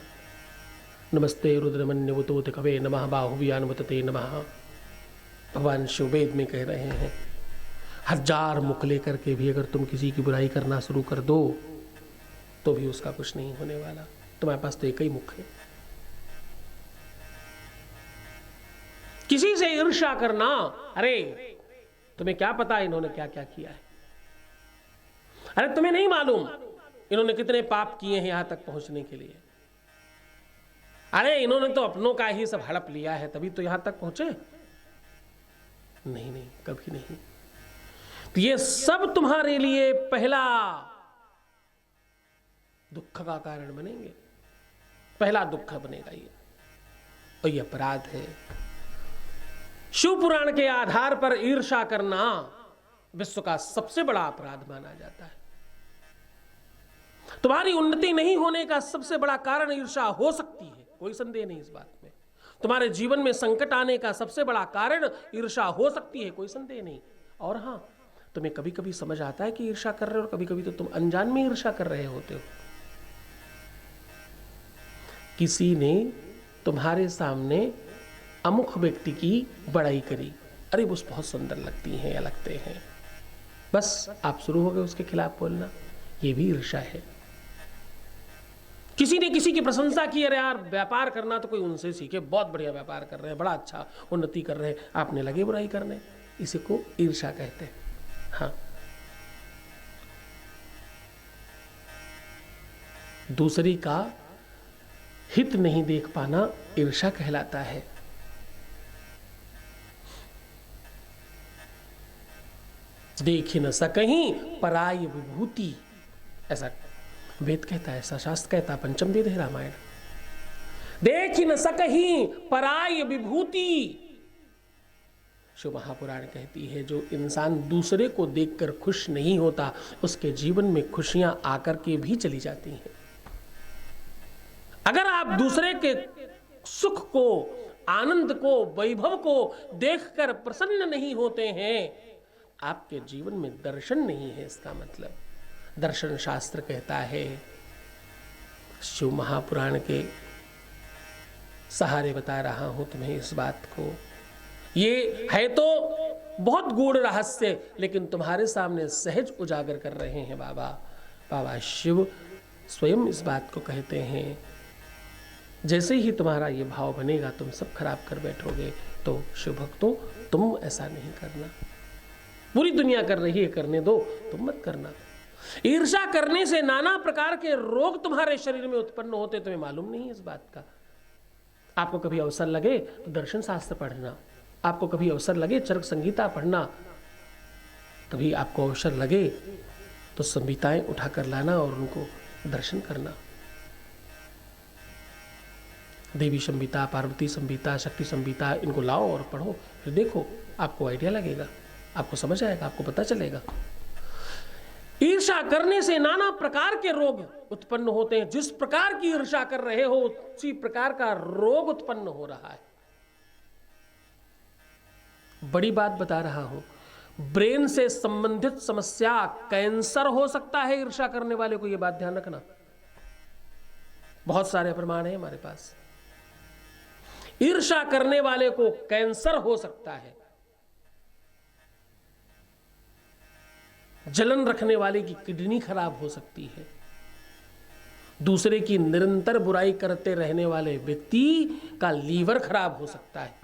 नमस्ते रुद्रमन्युतोत कवे नमः बाहुव्यान्वतते नमः। भगवान शिव वेद में कह रहे हैं 1000 मुख लेकर के भी अगर तुम किसी की बुराई करना शुरू कर दो तो भी उसका कुछ नहीं होने वाला। तुम्हारे पास तो एक ही मुख है। किसी से ईर्ष्या करना, अरे तुम्हें क्या पता इन्होंने क्या क्या किया है, अरे तुम्हें नहीं मालूम इन्होंने कितने पाप किए हैं यहां तक पहुंचने के लिए, अरे इन्होंने तो अपनों का ही सब हड़प लिया है तभी तो यहां तक पहुंचे। नहीं नहीं, कभी नहीं। तो ये सब तुम्हारे लिए पहला दुख का कारण बनेंगे, पहला दुख बनेगा ये, और ये अपराध है। शिव पुराण के आधार पर ईर्ष्या करना विश्व का सबसे बड़ा अपराध माना जाता है। तुम्हारी उन्नति नहीं होने का सबसे बड़ा कारण ईर्ष्या हो सकती है, कोई संदेह नहीं इस बात में। तुम्हारे जीवन में संकट आने का सबसे बड़ा कारण ईर्ष्या हो सकती है, कोई संदेह नहीं। और हां, तुम्हें कभी कभी समझ आता है कि ईर्ष्या कर रहे हो और कभी कभी तो तुम अनजान में ईर्ष्या कर रहे होते हो। किसी ने तुम्हारे सामने अमुख व्यक्ति की बड़ाई करी, अरे वो बहुत सुंदर लगती हैं या लगते हैं, बस आप शुरू हो गए उसके खिलाफ बोलना, ये भी ईर्ष्या है। किसी ने किसी की प्रशंसा की, अरे यार व्यापार करना तो कोई उनसे सीखे, बहुत बढ़िया व्यापार कर रहे हैं, बड़ा अच्छा उन्नति कर रहे हैं, आपने लगे बुराई करने, इसी को ईर्ष्या कहते हैं। हाँ, दूसरी का हित नहीं देख पाना ईर्ष्या कहलाता है। देख न सकहीं पराय विभूति, ऐसा वेद कहता है, ऐसा शास्त्र कहता है, पंचम वेद है रामायण। देख न सकहीं पराय विभूति, शिव महापुराण कहती है जो इंसान दूसरे को देखकर खुश नहीं होता उसके जीवन में खुशियां आकर के भी चली जाती हैं। अगर आप दूसरे के सुख को, आनंद को, वैभव को देखकर प्रसन्न नहीं होते हैं, आपके जीवन में दर्शन नहीं है। इसका मतलब दर्शन शास्त्र कहता है, शिव महापुराण के सहारे बता रहा हूं तुम्हें इस बात को। ये है तो बहुत गूढ़ रहस्य, लेकिन तुम्हारे सामने सहज उजागर कर रहे हैं बाबा। बाबा शिव स्वयं इस बात को कहते हैं, जैसे ही तुम्हारा ये भाव बनेगा तुम सब खराब कर बैठोगे। तो शिव भक्तों, तुम ऐसा नहीं करना। पूरी दुनिया कर रही है, करने दो, तुम मत करना। ईर्ष्या करने से नाना प्रकार के रोग तुम्हारे शरीर में उत्पन्न होते, तुम्हें मालूम नहीं है इस बात का। आपको कभी अवसर लगे तो दर्शन शास्त्र पढ़ना, आपको कभी अवसर लगे चरक संहिता पढ़ना, कभी आपको अवसर लगे तो संहिताएं उठा कर लाना और उनको दर्शन करना। देवी संहिता, पार्वती संहिता, शक्ति संहिता, इनको लाओ और पढ़ो, फिर देखो आपको आइडिया लगेगा, आपको समझ आएगा, आपको पता चलेगा। ईर्ष्या करने से नाना प्रकार के रोग उत्पन्न होते हैं। जिस प्रकार की ईर्ष्या कर रहे हो उसी प्रकार का रोग उत्पन्न हो रहा है। बड़ी बात बता रहा हूं, ब्रेन से संबंधित समस्या, कैंसर हो सकता है ईर्ष्या करने वाले को, यह बात ध्यान रखना। बहुत सारे प्रमाण हैं हमारे पास। ईर्ष्या करने वाले को कैंसर हो सकता है, जलन रखने वाले की किडनी खराब हो सकती है, दूसरे की निरंतर बुराई करते रहने वाले व्यक्ति का लीवर खराब हो सकता है।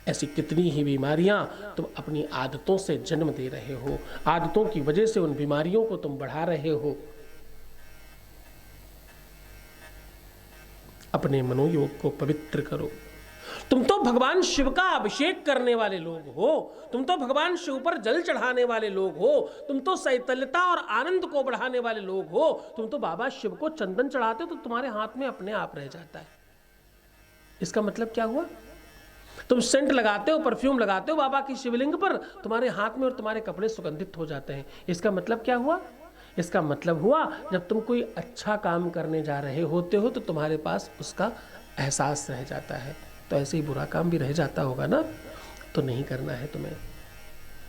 ऐसी कितनी ही बीमारियां तुम अपनी आदतों से जन्म दे रहे हो, आदतों की वजह से उन बीमारियों को तुम बढ़ा रहे हो। अपने मनोयोग को पवित्र करो। तुम तो भगवान शिव का अभिषेक करने वाले लोग हो, तुम तो भगवान शिव पर जल चढ़ाने वाले लोग हो, तुम तो शैतल्यता और आनंद को बढ़ाने वाले लोग हो। तुम तो बाबा शिव को चंदन चढ़ाते हो तो तुम्हारे हाथ में अपने आप रह जाता है। इसका मतलब क्या हुआ? तुम सेंट लगाते हो, परफ्यूम लगाते हो बाबा की शिवलिंग पर, तुम्हारे हाथ में और तुम्हारे कपड़े सुगंधित हो जाते हैं। इसका मतलब क्या हुआ? इसका मतलब हुआ जब तुम कोई अच्छा काम करने जा रहे होते हो तो तुम्हारे पास उसका एहसास रह जाता है, तो ऐसे ही बुरा काम भी रह जाता होगा ना। तो नहीं करना है तुम्हें।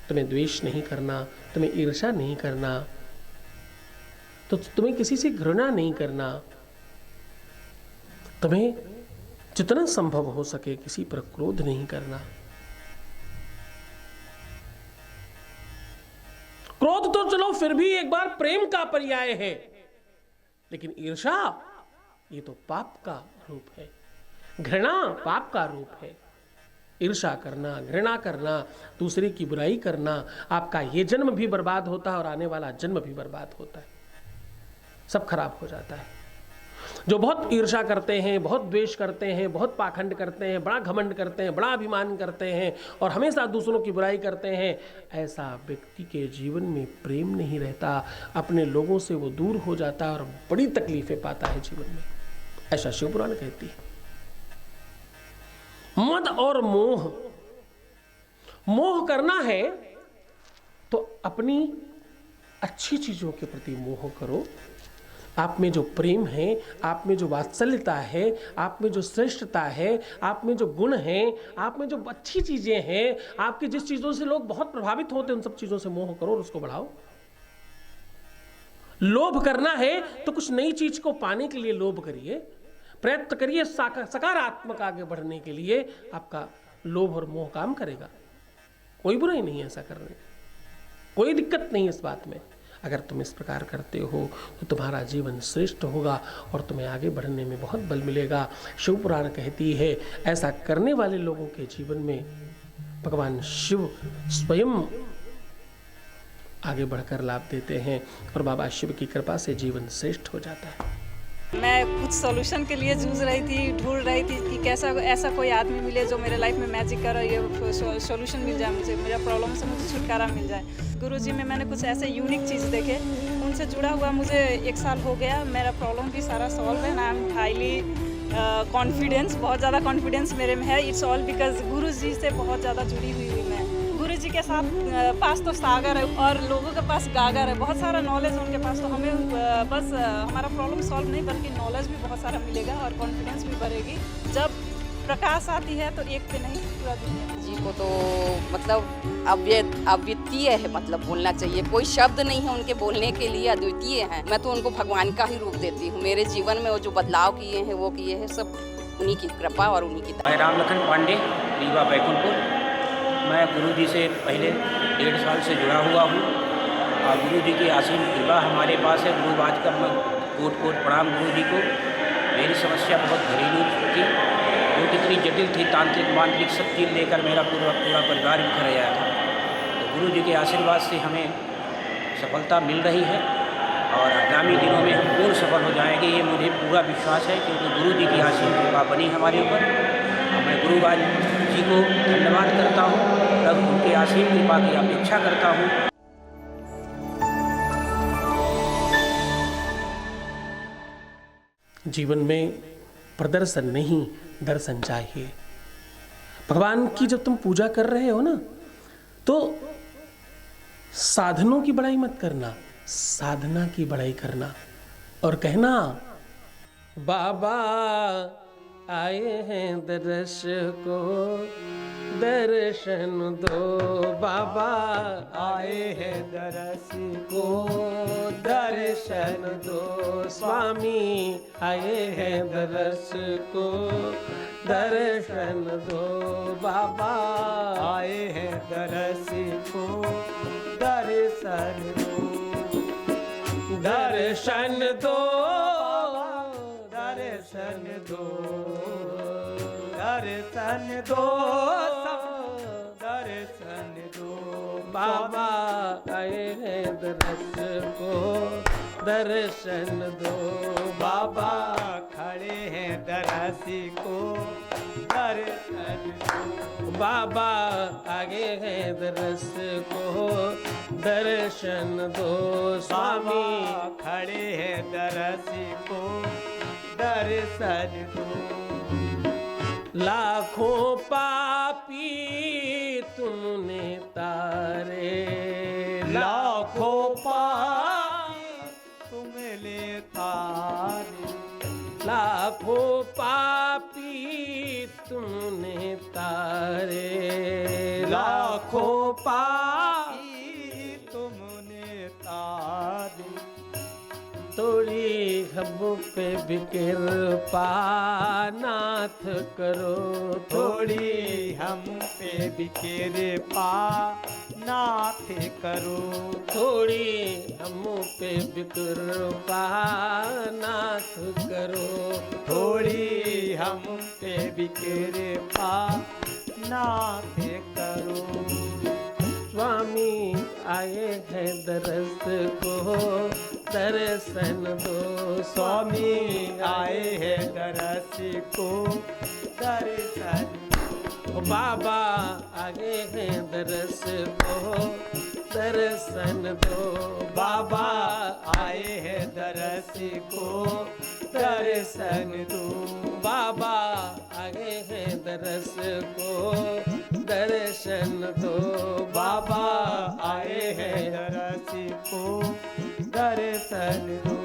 तुम्हें द्वेष नहीं करना, तुम्हें ईर्ष्या नहीं करना, तो तुम्हें किसी से घृणा नहीं करना, तुम्हें जितना संभव हो सके किसी पर क्रोध नहीं करना। क्रोध तो चलो फिर भी एक बार प्रेम का पर्याय है, लेकिन ईर्ष्या ये तो पाप का रूप है, घृणा पाप का रूप है। ईर्ष्या करना, घृणा करना, दूसरे की बुराई करना, आपका ये जन्म भी बर्बाद होता है और आने वाला जन्म भी बर्बाद होता है, सब खराब हो जाता है। जो बहुत ईर्ष्या करते हैं, बहुत द्वेष करते हैं, बहुत पाखंड करते हैं, बड़ा घमंड करते हैं, बड़ा अभिमान करते हैं और हमेशा दूसरों की बुराई करते हैं, ऐसा व्यक्ति के जीवन में प्रेम नहीं रहता, अपने लोगों से वो दूर हो जाता है और बड़ी तकलीफें पाता है जीवन में। ऐसा शिव पुराण कहती है। मद और मोह, मोह करना है तो अपनी अच्छी चीजों के प्रति मोह करो। आप में जो प्रेम है, आप में जो वात्सल्यता है, आप में जो श्रेष्ठता है, आप में जो गुण है, आप में जो अच्छी चीजें हैं, आपकी जिस चीजों से लोग बहुत प्रभावित होते हैं, उन सब चीजों से मोह करो और उसको बढ़ाओ। लोभ करना है तो कुछ नई चीज को पाने के लिए लोभ करिए, प्रयत्न करिए सकारात्मक आगे बढ़ने के लिए। आपका लोभ और मोह काम करेगा, कोई बुराई नहीं है ऐसा करने, कोई दिक्कत नहीं इस बात में। अगर तुम इस प्रकार करते हो तो तुम्हारा जीवन श्रेष्ठ होगा और तुम्हें आगे बढ़ने में बहुत बल मिलेगा। शिव पुराण कहती है ऐसा करने वाले लोगों के जीवन में भगवान शिव स्वयं आगे बढ़कर लाभ देते हैं और बाबा शिव की कृपा से जीवन श्रेष्ठ हो जाता है। मैं कुछ सॉल्यूशन के लिए जूझ रही थी, ढूंढ रही थी कि कैसा ऐसा कोई आदमी मिले जो मेरे लाइफ में मैजिक करे, ये सॉल्यूशन मिल जाए, मुझे मेरा प्रॉब्लम से मुझे छुटकारा मिल जाए। गुरुजी में मैंने कुछ ऐसे यूनिक चीज़ देखे, उनसे जुड़ा हुआ मुझे 1 साल हो गया। मेरा प्रॉब्लम भी सारा सॉल्व है। आई एम हाईली कॉन्फिडेंस, बहुत ज़्यादा कॉन्फिडेंस मेरे में है। इट्स ऑल बिकॉज गुरुजी से बहुत ज़्यादा जुड़ी हुई मैं। गुरुजी के साथ पास तो सागर है और लोगों के पास गागर है, बहुत सारा नॉलेज है उनके पास। तो हमें बस हमारा प्रॉब्लम सॉल्व नहीं बल्कि नॉलेज भी बहुत सारा मिलेगा और कॉन्फिडेंस भी बढ़ेगी। जब प्रकाश आती है तो एक पे नहीं पूरा दुनिया। जी को तो मतलब अद्वितीय है, मतलब बोलना चाहिए, कोई शब्द नहीं है उनके बोलने के लिए, अद्वितीय हैं। मैं तो उनको भगवान का ही रूप देती हूँ। मेरे जीवन में वो जो बदलाव किए हैं वो किए हैं सब उन्हीं की कृपा और उन्हीं की। मैं रामलखन पांडे, रीवा बैकुंठपुर। मैं गुरुजी से पहले 1.5 साल से जुड़ा हुआ हूँ और गुरुजी की असीम कृपा हमारे पास है। गुरुवाज का मैं कोट कोट प्रणाम गुरुजी को। मेरी समस्या बहुत घरेलू थी, जो कितनी जटिल थी, तांत्रिक मांत्रिक सब चीज़ लेकर मेरा पूरा परिवार बिखर गया था। तो गुरुजी के आशीर्वाद से हमें सफलता मिल रही है और आगामी दिनों में हम पूर्ण सफल हो जाएंगे, ये मुझे पूरा विश्वास है, क्योंकि गुरुजी की आशीम कृपा बनी हमारे ऊपर। और मैं गुरुवाज जी को धन्यवाद करता हूँ और उनके आशीम कृपा की अपेक्षा करता हूँ। जीवन में प्रदर्शन नहीं, दर्शन चाहिए। भगवान की जब तुम पूजा कर रहे हो ना, तो साधनों की बड़ाई मत करना, साधना की बड़ाई करना और कहना बाबा आए हैं दर्श को दर्शन दो, बाबा आए हैं दरस को दर्शन दो, स्वामी आए हैं दर्श को दर्शन दो, बाबा आए हैं दरस को दर्शन दो, दर्शन दो, दर्शन दो, दर्शन दो, दर्शन दो, बाबा आए हैं दर्श को दर्शन दो, बाबा खड़े हैं दरस को दर्शन दो, बाबा आगे हैं दर्श को दर्शन दो, स्वामी खड़े हैं दरस को दर्शन दो। लाखों पापी तुमने तारे, लाखों पापी तुमने तारे, लाखों पापी तुमने तारे, लाखों पाई तुमने तारी, थोड़ी हम पे भी कृपा नाथ करो, थोड़ी हम पे भी कृपा नाथ करो, थोड़ी हम पे भी कृपा नाथ करो, थोड़ी हम पे भी कृपा नाथ करो। स्वामी आए हैं दरस को दर्शन दो, स्वामी आए हैं दरस को दर्शन, ओ बाबा आए हैं दरस को दर्शन दो, बाबा आए हैं दरस को दर्शन दो, बाबा आए हैं दरस को दर्शन दो, बाबा आए हैं दरस को दर्शन दो।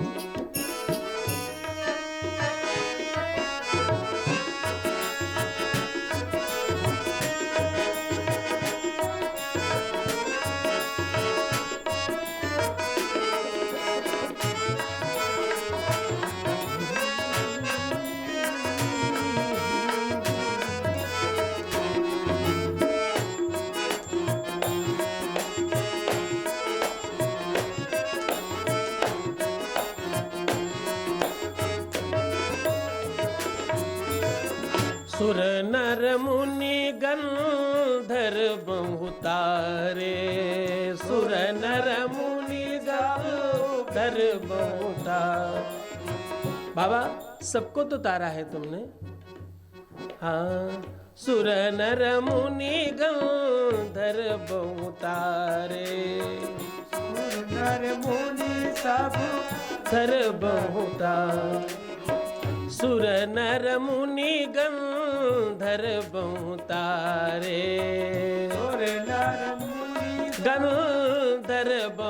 सुर नर मुनि गंधर्व उतारे, सुर नर मुनि गंधर्व उतारे। बाबा सबको तो तारा है तुमने, हाँ सुर नर मुनि गंधर्व उतारे, नर मुनि सब धर्व उतारे, सुर नर मुनि गंधर्व उतारे, सुर नर मुनि गंधर्व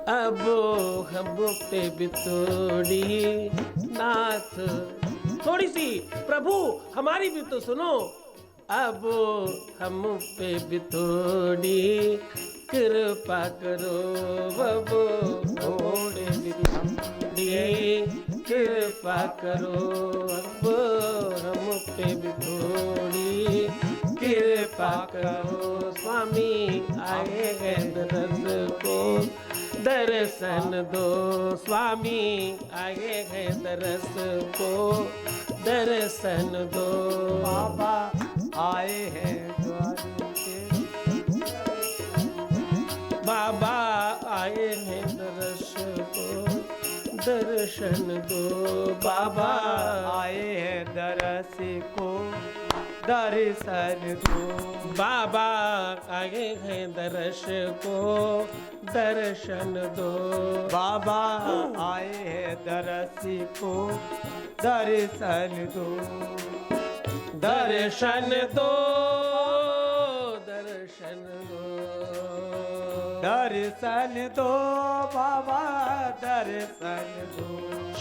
अब हम पे भी थोड़ी नाथ, थोड़ी सी प्रभु हमारी भी तो सुनो, अब हम पे भी थोड़ी कृपा करो, अब थोड़े भी थोड़ी कृपा करो, अब हम पे भी थोड़ी कृपा करो। स्वामी आए हैं दरस को दर्शन दो, स्वामी आए हैं दरस को दर्शन दो, बाबा आए हैं द्वार के, बाबा आए हैं दरस को दर्शन दो, बाबा आए हैं दरस को दर्शन दो, बाबा आए हैं दरस को दर्शन दो, बाबा आए हैं दरस को दर्शन दो, दर्शन दो, दर्शन दो, दर्शन दो, बाबा दर्शन दो,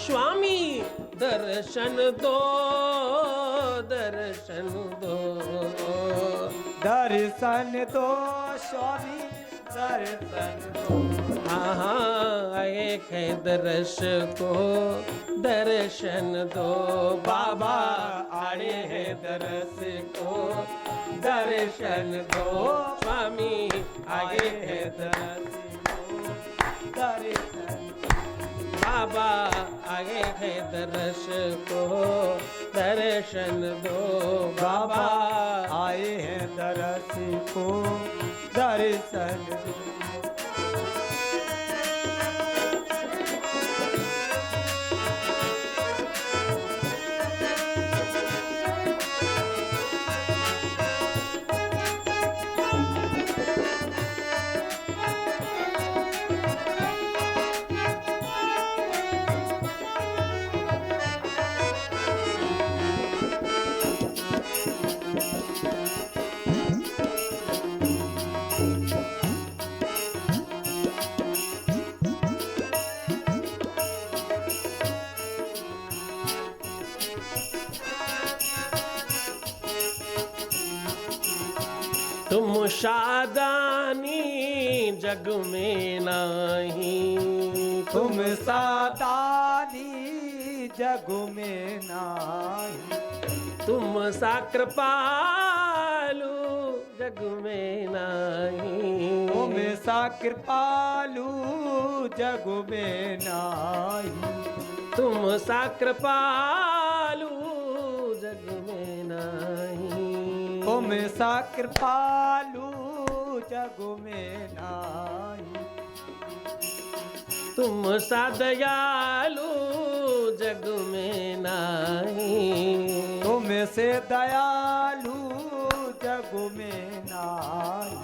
स्वामी दर्शन दो, दर्शन दो, दर्शन दो, स्वामी दर्शन दो, हाँ आए हैं दरस को दर्शन दो, बाबा आए हैं दरस को दर्शन दो, स्वामी आए हैं दरस को दर्शन, बाबा आए हैं दरस को दर्शन दो, बाबा बाबा आए हैं दरस को दर्शन दो। तुम शादानी जग में नाही, तुम सादानी जग में नाही, तुम सा कृपालु जग में नाही, तुम सा कृपालु जग में नाही, तुम सा कृपालु जग में नाही, तुम सा कृपालु जग में नाही, तुम सा दयालु जग में नाही, तुम से दयालु जग में नाही,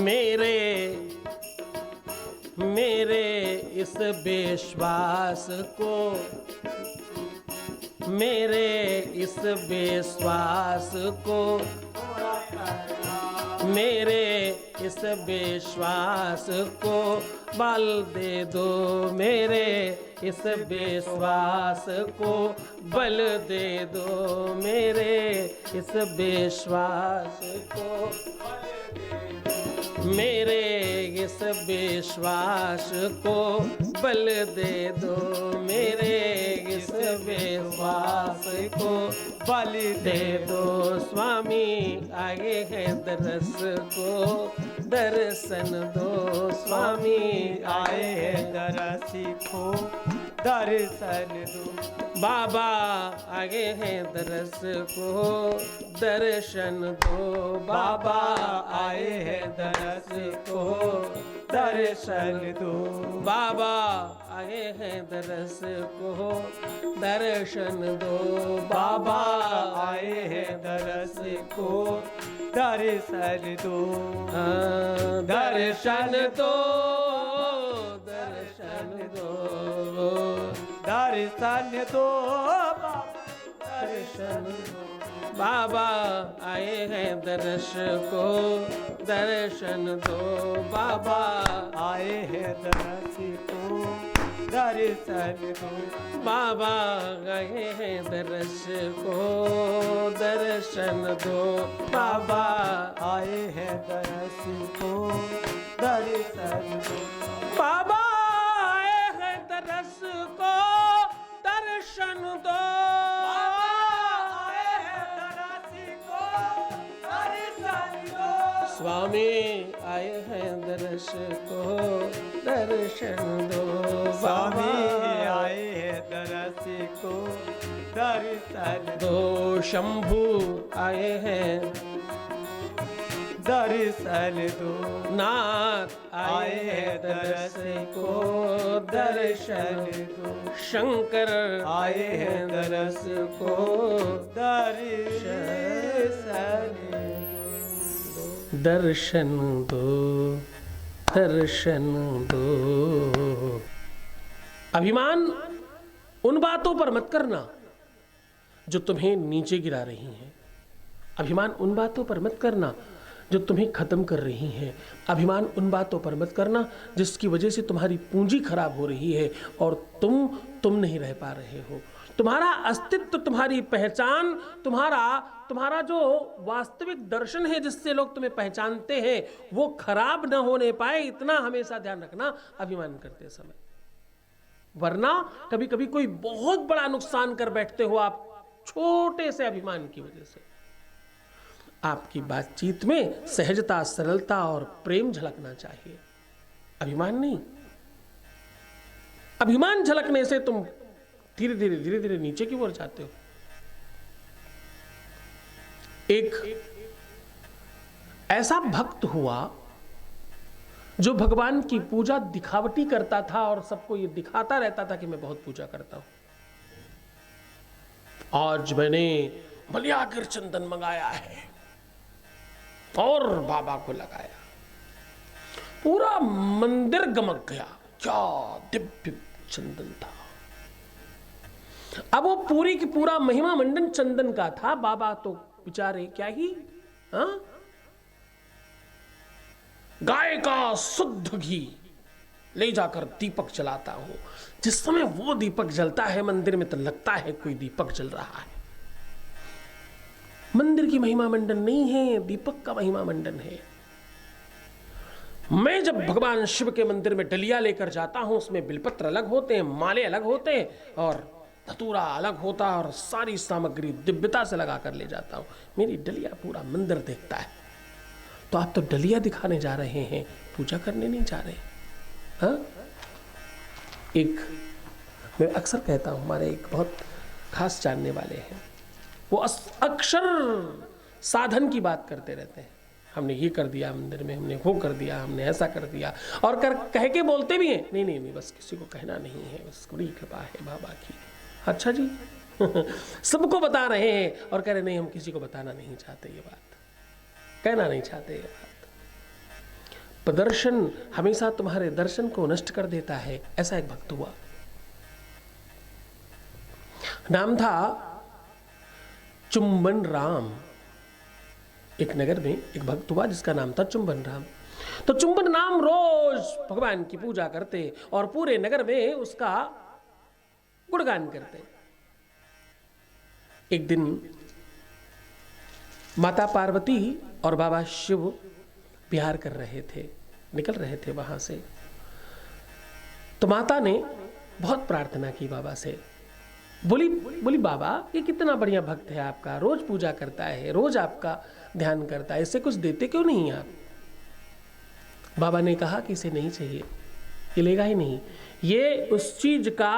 मेरे इस विश्वास को, मेरे इस विश्वास को, मेरे इस विश्वास को बल दे दो, मेरे इस विश्वास को बल दे दो, मेरे इस विश्वास को, मेरे इस विश्वास को बल दे दो, मेरे इस विश्वास को बल दे दो। स्वामी आए हैं दरस को दर्शन दो, स्वामी आए हैं दरस को दर्शन दो, बाबा आगे हैं दरस को दर्शन दो, बाबा आए हैं दरस को दर्शन दो, बाबा आए हैं दरस को दर्शन दो, बाबा आए हैं दरस को दर्शन दो, दर्शन दो, दर्शन दो, दर्शन दो, दर्शन दो, बाबा आए हैं दर्श को दर्शन दो, बाबा आए हैं दरस को दर्शन दो, बाबा आए हैं दर्श को दर्शन दो, बाबा आए हैं दरस को दर्शन दो, बाबा आए हैं दरस को दर्शन दो, स्वामी आए हैं दर्श को दर्शन दो, स्वामी आए हैं दरस को दर्शन दो, शंभु आए हैं दर्शन दो, नाथ आए हैं दर्श को दर्शन दो, शंकर आए हैं दर्श को दर्शन दो, दर्शन दो। अभिमान उन बातों पर मत करना जो तुम्हें नीचे गिरा रही हैं, अभिमान उन बातों पर मत करना जो तुम्हें खत्म कर रही हैं, अभिमान उन बातों पर मत करना जिसकी वजह से तुम्हारी पूंजी खराब हो रही है और तुम नहीं रह पा रहे हो। तुम्हारा अस्तित्व, तुम्हारी पहचान, तुम्हारा जो वास्तविक दर्शन है जिससे लोग तुम्हें पहचानते हैं वो खराब न होने पाए, इतना हमेशा ध्यान रखना अभिमान करते समय। वरना कभी कभी कोई बहुत बड़ा नुकसान कर बैठते हो आप छोटे से अभिमान की वजह से। आपकी बातचीत में सहजता, सरलता और प्रेम झलकना चाहिए, अभिमान नहीं। अभिमान झलकने से तुम धीरे धीरे नीचे की ओर जाते हो। एक ऐसा भक्त हुआ जो भगवान की पूजा दिखावटी करता था और सबको ये दिखाता रहता था कि मैं बहुत पूजा करता हूं। आज मैंने मलयागिर चंदन मंगाया है और बाबा को लगाया, पूरा मंदिर गमक गया, क्या दिव्य चंदन था। अब वो पूरी की पूरा महिमा मंडन चंदन का था। बाबा तो बेचारे क्या ही, गाय का शुद्ध घी ले जाकर दीपक जलाता हूं। जिस समय वो दीपक जलता है मंदिर में तो लगता है कोई दीपक जल रहा है। मंदिर की महिमा मंडन नहीं है, दीपक का महिमा मंडन है। मैं जब भगवान शिव के मंदिर में डलिया लेकर जाता हूं, उसमें बिलपत्र अलग होते हैं, माले अलग होते हैं और धतूरा अलग होता है और सारी सामग्री दिव्यता से लगा कर ले जाता हूं। मेरी डलिया पूरा मंदिर देखता है। तो आप तो डलिया दिखाने जा रहे हैं, पूजा करने नहीं जा रहे। हाँ, मैं अक्सर कहता हूं, हमारे एक बहुत खास जानने वाले हैं, वो अक्सर साधन की बात करते रहते हैं। हमने ये कर दिया मंदिर में, हमने वो कर दिया, हमने ऐसा कर दिया, और कह के बोलते भी हैं नहीं नहीं नहीं, बस किसी को कहना नहीं है, बस बड़ी कृपा है बाबा की। अच्छा जी सबको बता रहे हैं और कह रहे नहीं, हम किसी को बताना नहीं चाहते, ये बात कहना नहीं चाहते। ये बात प्रदर्शन हमेशा तुम्हारे दर्शन को नष्ट कर देता है। ऐसा एक भक्त हुआ, नाम था चुंबन राम। एक नगर में एक भक्त हुआ जिसका नाम था चुंबन राम। तो चुंबन राम रोज भगवान की पूजा करते और पूरे नगर में उसका गुणगान करते। एक दिन माता पार्वती और बाबा शिव विहार कर रहे थे, निकल रहे थे वहां से। तो माता ने बहुत प्रार्थना की बाबा से, बोली बाबा ये कितना बढ़िया भक्त है आपका, रोज पूजा करता है, रोज आपका ध्यान करता है, इससे कुछ देते क्यों नहीं आप? बाबा ने कहा कि इसे नहीं चाहिए, ये लेगा ही नहीं, ये उस चीज का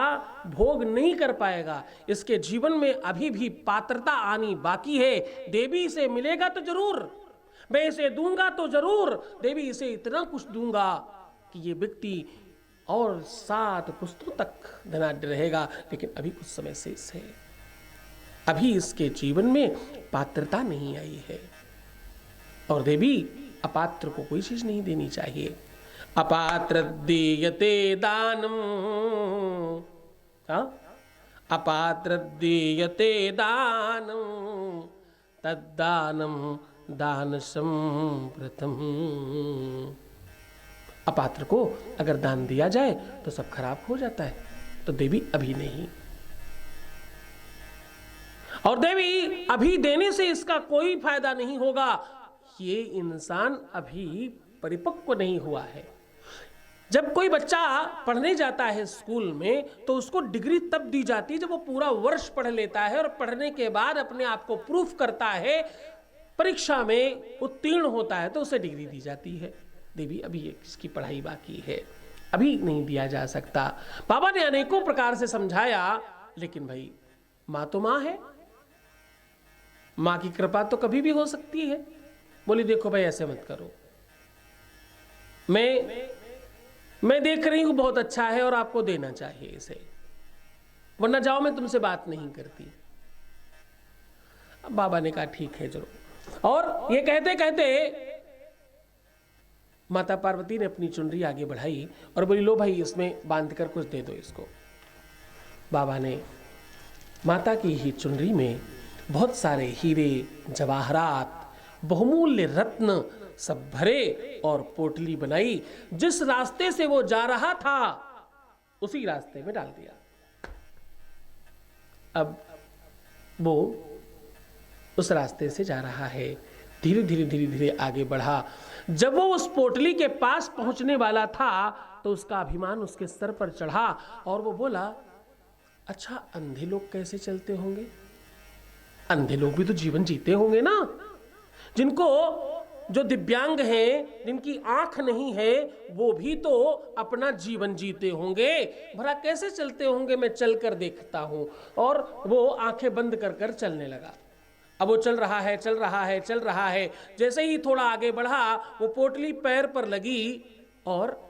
भोग नहीं कर पाएगा, इसके जीवन में अभी भी पात्रता आनी बाकी है। देवी इसे मिलेगा तो जरूर, मैं इसे दूंगा तो जरूर, देवी इसे इतना कुछ दूंगा कि ये व्यक्ति और 7 पुस्तों तक धनाढ्य रहेगा, लेकिन अभी कुछ समय शेष है, अभी इसके जीवन में पात्रता नहीं आई है। और देवी अपात्र को कोई चीज नहीं देनी चाहिए। अपात्र दीयते दानम, अपात्र दीयते दानम तद्दानम दान संप्रतम। अपात्र को अगर दान दिया जाए तो सब खराब हो जाता है, तो देवी अभी नहीं। और देवी अभी देने से इसका कोई फायदा नहीं होगा, ये इंसान अभी परिपक्व नहीं हुआ है। जब कोई बच्चा पढ़ने जाता है स्कूल में तो उसको डिग्री तब दी जाती है जब वो पूरा वर्ष पढ़ लेता है और पढ़ने के बाद अपने आप को प्रूफ करता है, परीक्षा में उत्तीर्ण होता है, तो उसे डिग्री दी जाती है। देवी अभी इसकी पढ़ाई बाकी है, अभी नहीं दिया जा सकता। बाबा ने अनेकों प्रकार से समझाया, लेकिन भाई माँ तो माँ है, माँ की कृपा तो कभी भी हो सकती है। बोली देखो भाई ऐसे मत करो, मैं देख रही हूं बहुत अच्छा है और आपको देना चाहिए इसे, वरना जाओ मैं तुमसे बात नहीं करती। अब बाबा ने कहा ठीक है जरूर। और ये कहते कहते माता पार्वती ने अपनी चुनरी आगे बढ़ाई और बोली लो भाई इसमें बांधकर कुछ दे दो इसको। बाबा ने माता की ही चुनरी में बहुत सारे हीरे जवाहरात बहुमूल्य रत्न सब भरे और पोटली बनाई। जिस रास्ते से वो जा रहा था उसी रास्ते में डाल दिया। अब वो उस रास्ते से जा रहा है, धीरे धीरे धीरे धीरे आगे बढ़ा। जब वो उस पोटली के पास पहुंचने वाला था तो उसका अभिमान उसके सर पर चढ़ा और वो बोला अच्छा अंधे लोग कैसे चलते होंगे? अंधे लोग भी तो जीवन जीते होंगे ना, जिनको जो दिव्यांग हैं, जिनकी आंख नहीं है, वो भी तो अपना जीवन जीते होंगे, भला कैसे चलते होंगे, मैं चलकर देखता हूं। और वो आंखें बंद कर कर चलने लगा। अब वो चल रहा है चल रहा है चल रहा है, जैसे ही थोड़ा आगे बढ़ा वो पोटली पैर पर लगी और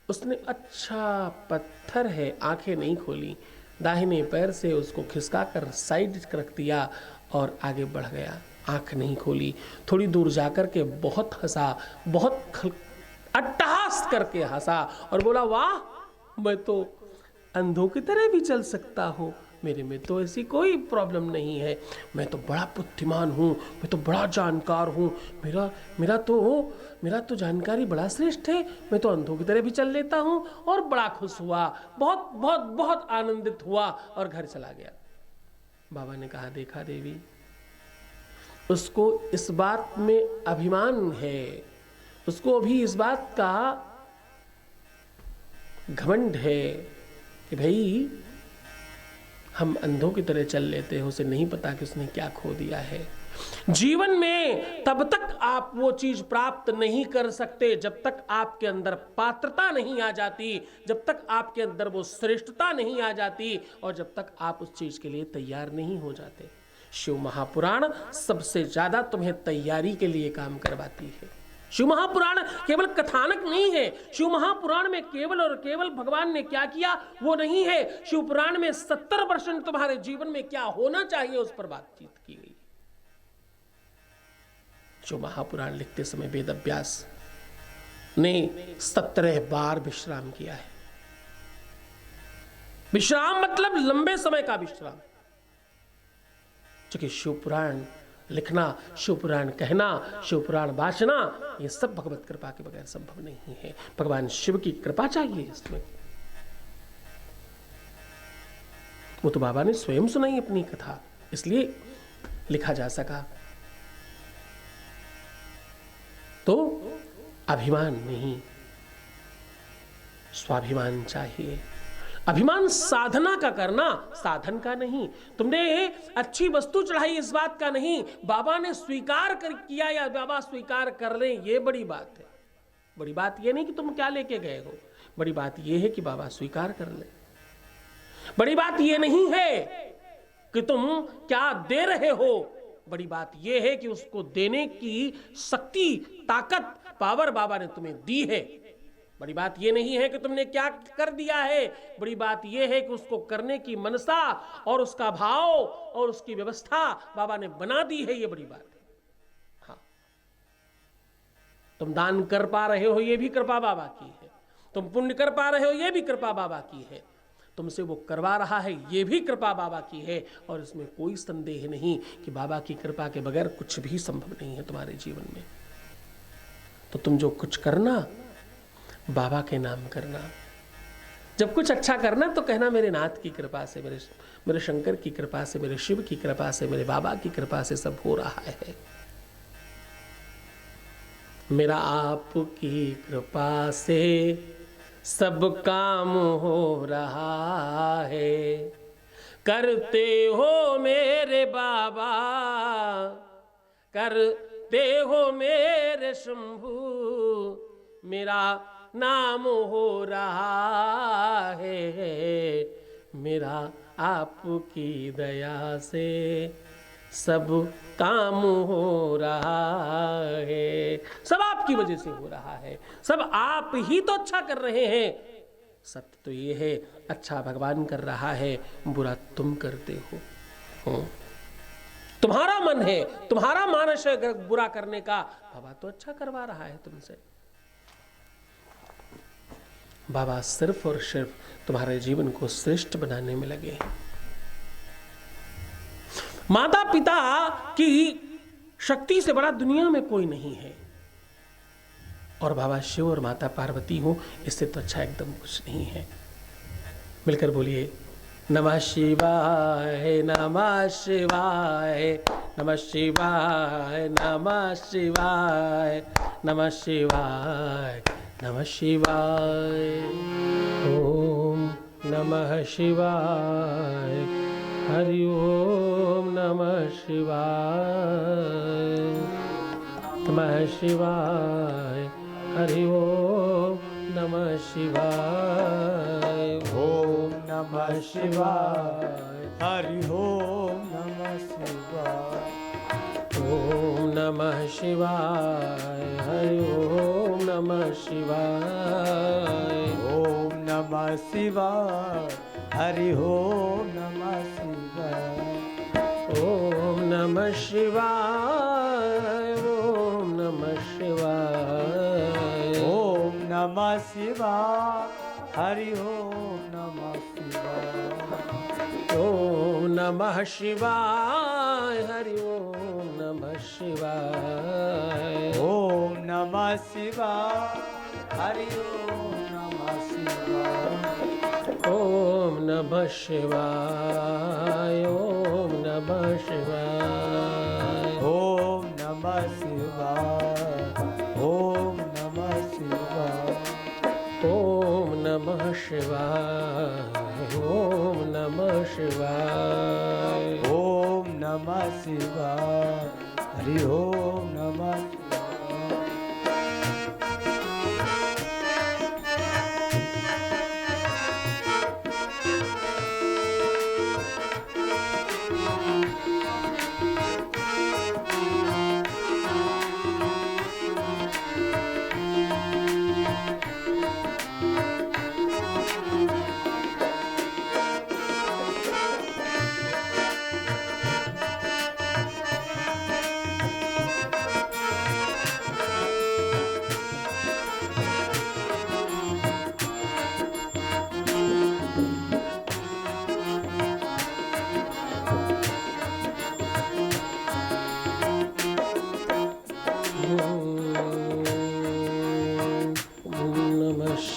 उसने अच्छा पत्थर है, आंखें नहीं खोली, दाहिने पैर से उसको खिसका कर साइड रख दिया और आगे बढ़ गया, आंख नहीं खोली। थोड़ी दूर जाकर के बहुत हंसा, बहुत अट्टहास करके हंसा और बोला वाह मैं तो अंधों की तरह भी चल सकता हूँ, मेरे में तो ऐसी कोई प्रॉब्लम नहीं है, मैं तो बड़ा बुद्धिमान हूँ, मैं तो बड़ा जानकार हूँ, मेरा तो जानकारी बड़ा श्रेष्ठ है, मैं तो अंधों की तरह भी चल लेता हूँ। और बड़ा खुश हुआ, बहुत बहुत बहुत आनंदित हुआ और घर चला गया। बाबा ने कहा देखा देवी, उसको इस बात में अभिमान है, उसको अभी इस बात का घमंड है कि भाई हम अंधों की तरह चल लेते हैं, उसे नहीं पता कि उसने क्या खो दिया है। जीवन में तब तक आप वो चीज प्राप्त नहीं कर सकते जब तक आपके अंदर पात्रता नहीं आ जाती, जब तक आपके अंदर वो श्रेष्ठता नहीं आ जाती और जब तक आप उस चीज के लिए तैयार नहीं हो जाते। शिव महापुराण सबसे ज्यादा तुम्हें तैयारी के लिए काम करवाती है। शिव महापुराण केवल कथानक नहीं है। शिव महापुराण में केवल और केवल भगवान ने क्या किया वो नहीं है। शिव पुराण में 70% तुम्हारे जीवन में क्या होना चाहिए उस पर बातचीत की गई। शिव महापुराण लिखते समय वेद व्यास ने 17 बार विश्राम किया है। विश्राम मतलब लंबे समय का विश्राम। क्योंकि शिव पुराण लिखना, शिव पुराण कहना, शिव पुराण वाचना, ये सब भगवत कृपा के बगैर संभव नहीं है। भगवान शिव की कृपा चाहिए इसमें। वो तो बाबा ने स्वयं सुनाई अपनी कथा, इसलिए लिखा जा सका। तो अभिमान नहीं, स्वाभिमान चाहिए। अभिमान साधना का करना, साधन का नहीं। तुमने अच्छी वस्तु चढ़ाई इस बात का नहीं, बाबा ने स्वीकार किया या बाबा स्वीकार कर ले, ये बड़ी बात है। बड़ी बात ये नहीं कि तुम क्या लेके गए हो, बड़ी बात ये है कि बाबा स्वीकार कर ले। बड़ी बात ये नहीं है कि तुम क्या दे रहे हो, बड़ी बात यह है कि उसको देने की शक्ति, ताकत, पावर बाबा ने तुम्हें दी है। बड़ी बात यह नहीं है कि तुमने क्या कर दिया है, बड़ी बात यह है कि उसको करने की मनसा और उसका भाव और उसकी व्यवस्था बाबा ने बना दी है। ये बड़ी बात है। हाँ, तुम दान कर पा रहे हो, यह भी कृपा बाबा की है। तुम पुण्य कर पा रहे हो, यह भी कृपा बाबा की है। तुमसे वो करवा रहा है, ये भी कृपा बाबा की है। और इसमें कोई संदेह नहीं कि बाबा की कृपा के बगैर कुछ भी संभव नहीं है तुम्हारे जीवन में। तो तुम जो कुछ करना, बाबा के नाम करना। जब कुछ अच्छा करना तो कहना मेरे नाथ की कृपा से, मेरे शंकर की कृपा से, मेरे शिव की कृपा से, मेरे बाबा की कृपा से सब हो रहा है। मेरा आपकी कृपा से सब काम हो रहा है। करते हो मेरे बाबा, करते हो मेरे शंभू, मेरा नाम हो रहा है। मेरा आपकी दया से सब काम हो रहा है। सब आपकी वजह से हो रहा है, सब आप ही तो अच्छा कर रहे हैं। सत्य तो ये है, अच्छा भगवान कर रहा है, बुरा तुम करते हो। तुम्हारा मन है, तुम्हारा मानस है अगर बुरा करने का, बाबा तो अच्छा करवा रहा है तुमसे। बाबा सिर्फ और सिर्फ तुम्हारे जीवन को श्रेष्ठ बनाने में लगे हैं। माता पिता की शक्ति से बड़ा दुनिया में कोई नहीं है। और बाबा शिव और माता पार्वती हो, इससे तो अच्छा एकदम कुछ नहीं है। मिलकर बोलिए नमः शिवाय, नमः शिवाय, नमः शिवाय, नमः शिवाय, नमः शिवाय, नमः शिवाय। ओम नमः शिवाय, हरि ओम नमः शिवाय, नमः शिवाय, हरि ओम नमः शिवाय। ओम नमः शिवाय, हरि ओम नमः शिवाय। ओम नमः शिवाय, हरि ओम नमः शिवाय। ओम नमः शिवाय, हरि ओम नमः शिवाय। ओम नमः शिवाय, ओम नमः शिवाय। ओम नमः शिवाय, हरि ओम नमः शिवाय। ओम नमः शिवाय, हरि ओम नमः शिवाय। ओम नमः शिवाय, हरि ओम नमः शिवाय। ओम नमः शिवाय, ओम नमः शिवाय। ओम शिवाय ओम नमः शिवाय ओम नमः शिवाय हरि ओम नमः शिवाय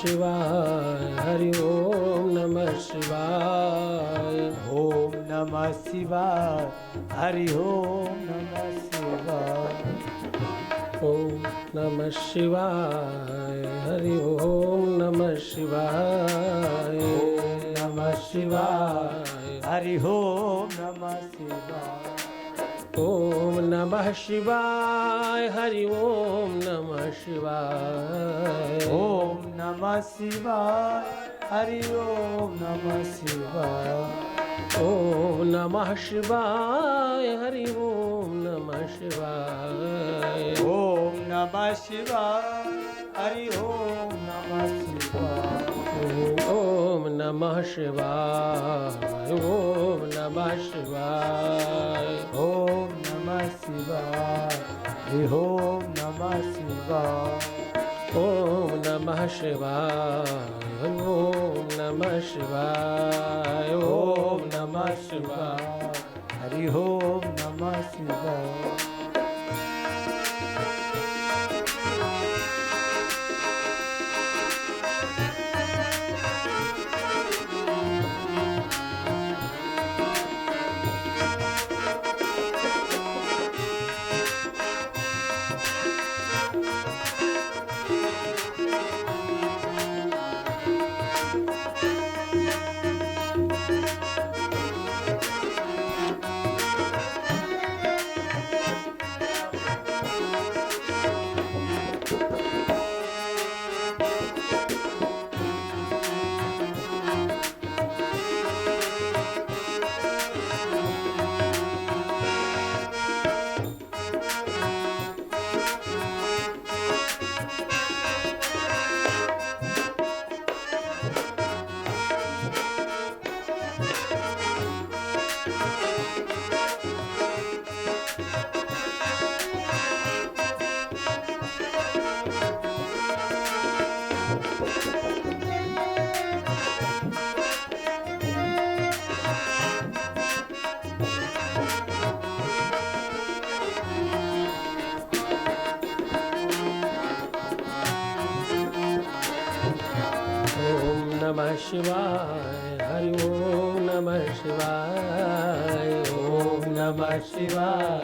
शिवाय हरि ओम नमः शिवाय ओम नमः शिवाय हरि ओम नमः शिवाय ओम नमः शिवाय हरि ओम नमः शिवाय ओम नमः शिवाय हरि ओम नमः शिवाय ओम नमः शिवाय हरि ओम नमः शिवाय ओम नमः शिवाय हरि ओम नमः शिवाय ओम नमः शिवाय हरि ओम नमः शिवाय ओम नमः शिवाय हरि ओम नमः शिवाय ओम नमः शिवाय ओम नमः शिवाय ओम नमः शिवाय हरि ओम नमः शिवाय ओम नमः शिवाय ओम नमः शिवाय ओम नमः शिवाय हरि ओम नमः शिवाय नमः शिवाय हरि ओम नमः शिवाय ओम नमः शिवाय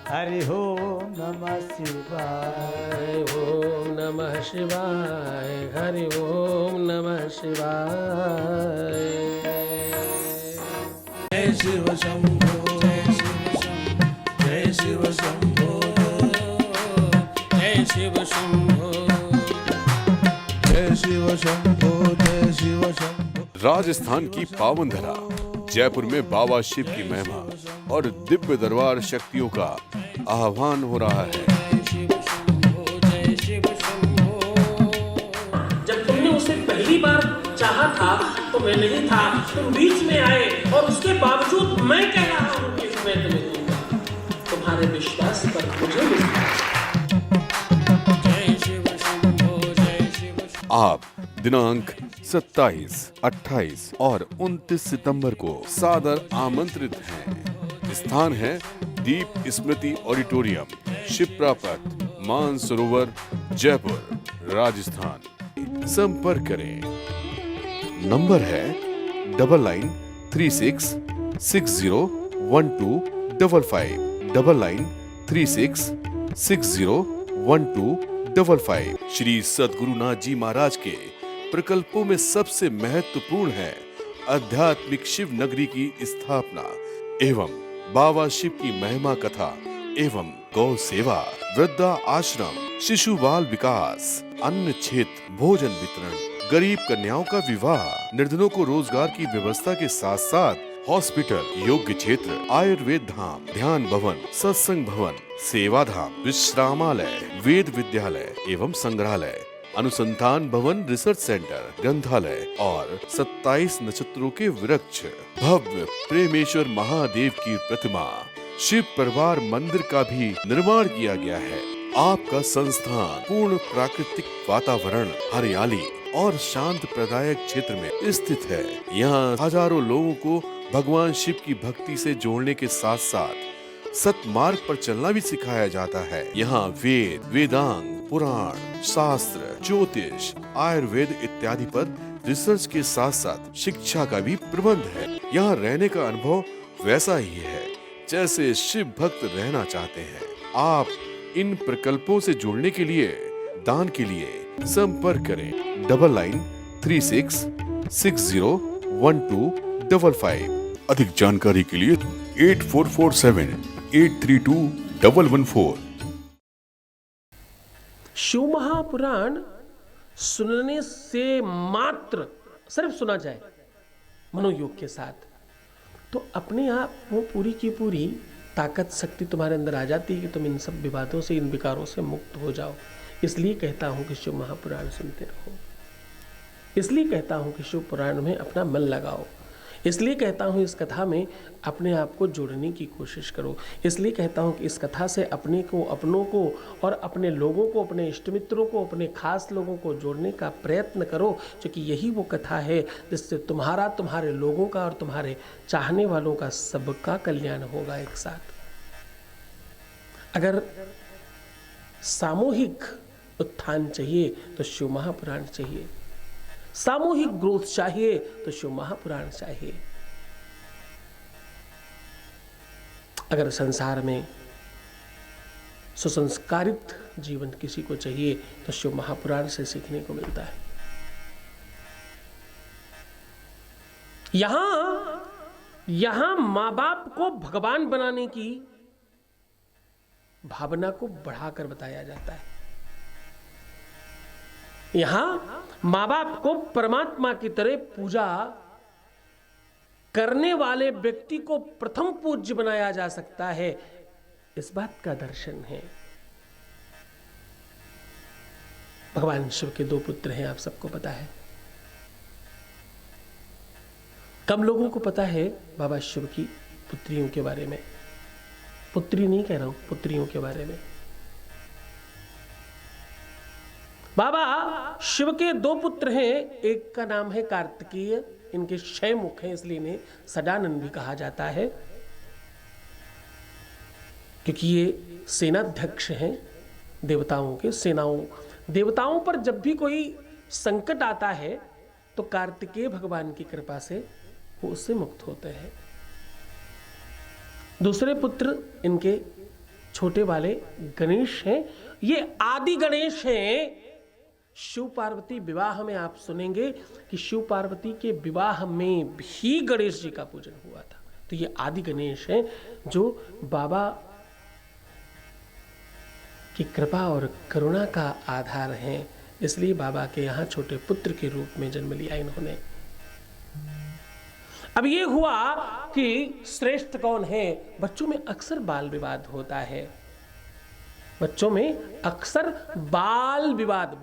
हरि ओम नमः शिवाय ओम नमः शिवाय हरि ओम नमः शिवाय जय शिव शंभो जय शिव शंभो जय शिव शंभो जय शिव शंभो जय शिव शंभो। राजस्थान की पावन धरा जयपुर में बाबा शिव की महिमा और दिव्य दरबार शक्तियों का आह्वान हो रहा है। जब तुमने उसे पहली बार चाहा था तो मैं नहीं था, तुम बीच में आए और उसके बावजूद मैं कह रहा हूँ कि मैं तुम्हें दूंगा। तुम्हारे विश्वास पर मुझे विश्वास। आप दिनांक 27, 28 और 29 सितंबर को सादर आमंत्रित हैं। स्थान है दीप स्मृति ऑडिटोरियम, शिप्रा पथ, मानसरोवर, जयपुर, राजस्थान। संपर्क करें। नंबर है 9936601255 9936601255। श्री सद्गुरुनाथ जी महाराज के प्रकल्पों में सबसे महत्वपूर्ण है आध्यात्मिक शिव नगरी की स्थापना एवं बाबा शिव की महिमा कथा एवं गौ सेवा, वृद्धा आश्रम, शिशु बाल विकास, अन्न क्षेत्र, भोजन वितरण, गरीब कन्याओं का विवाह, निर्धनों को रोजगार की व्यवस्था के साथ साथ हॉस्पिटल, योग्य क्षेत्र, आयुर्वेद धाम, ध्यान भवन, सत्संग भवन, सेवा धाम, विश्रामालय, वेद विद्यालय एवं संग्रहालय, अनुसंधान भवन, रिसर्च सेंटर, ग्रंथालय और 27 नक्षत्रों के वृक्ष, भव्य प्रेमेश्वर महादेव की प्रतिमा, शिव परिवार मंदिर का भी निर्माण किया गया है। आपका संस्थान पूर्ण प्राकृतिक वातावरण, हरियाली और शांत प्रदायक क्षेत्र में स्थित है। यहाँ हजारों लोगों को भगवान शिव की भक्ति से जोड़ने के साथ साथ सतमार्ग पर चलना भी सिखाया जाता है। यहाँ वेद, वेदांग, पुराण, शास्त्र, ज्योतिष, आयुर्वेद इत्यादि पर रिसर्च के साथ साथ शिक्षा का भी प्रबंध है। यहाँ रहने का अनुभव वैसा ही है जैसे शिव भक्त रहना चाहते हैं। आप इन प्रकल्पों से जुड़ने के लिए, दान के लिए संपर्क करें 9936601255। अधिक जानकारी के लिए 8447832114। शिव महापुराण सुनने से मात्र, सिर्फ सुना जाए मनोयोग के साथ, तो अपने आप वो पूरी की पूरी ताकत शक्ति तुम्हारे अंदर आ जाती है कि तुम इन सब विवादों से, इन विकारों से मुक्त हो जाओ। इसलिए कहता हूँ कि शिव महापुराण सुनते रहो, इसलिए कहता हूँ कि शिव पुराण में अपना मन लगाओ, इसलिए कहता हूँ इस कथा में अपने आप को जोड़ने की कोशिश करो, इसलिए कहता हूँ कि इस कथा से अपने को, अपनों को और अपने लोगों को, अपने इष्ट मित्रों को, अपने खास लोगों को जोड़ने का प्रयत्न करो, क्योंकि यही वो कथा है जिससे तुम्हारा, तुम्हारे लोगों का और तुम्हारे चाहने वालों का सबका कल्याण होगा एक साथ। अगर सामूहिक उत्थान चाहिए तो शिव महापुराण चाहिए, सामूहिक ग्रोथ चाहिए तो शिव महापुराण चाहिए। अगर संसार में सुसंस्कारित जीवन किसी को चाहिए तो शिव महापुराण से सीखने को मिलता है। यहां मां बाप को भगवान बनाने की भावना को बढ़ाकर बताया जाता है। यहां मां बाप को परमात्मा की तरह पूजा करने वाले व्यक्ति को प्रथम पूज्य बनाया जा सकता है, इस बात का दर्शन है। भगवान शिव के 2 पुत्र हैं, आप सबको पता है। कम लोगों को पता है बाबा शिव की पुत्रियों के बारे में। पुत्री नहीं कह रहा हूं, पुत्रियों के बारे में। बाबा शिव के 2 पुत्र हैं, एक का नाम है कार्तिकेय, इनके 6 मुख हैं, इसलिए इन्हें सदानंद भी कहा जाता है, क्योंकि ये सेनाध्यक्ष हैं देवताओं के। देवताओं पर जब भी कोई संकट आता है तो कार्तिकेय भगवान की कृपा से वो उससे मुक्त होते हैं। दूसरे पुत्र इनके छोटे वाले गणेश हैं, ये आदि गणेश हैं। शिव पार्वती विवाह में आप सुनेंगे कि शिव पार्वती के विवाह में भी गणेश जी का पूजन हुआ था। तो ये आदि गणेश हैं जो बाबा की कृपा और करुणा का आधार हैं। इसलिए बाबा के यहाँ छोटे पुत्र के रूप में जन्म लिया इन्होंने। अब ये हुआ कि श्रेष्ठ कौन है। बच्चों में अक्सर बाल विवाद होता है, बच्चों में अक्सर बाल विवाद,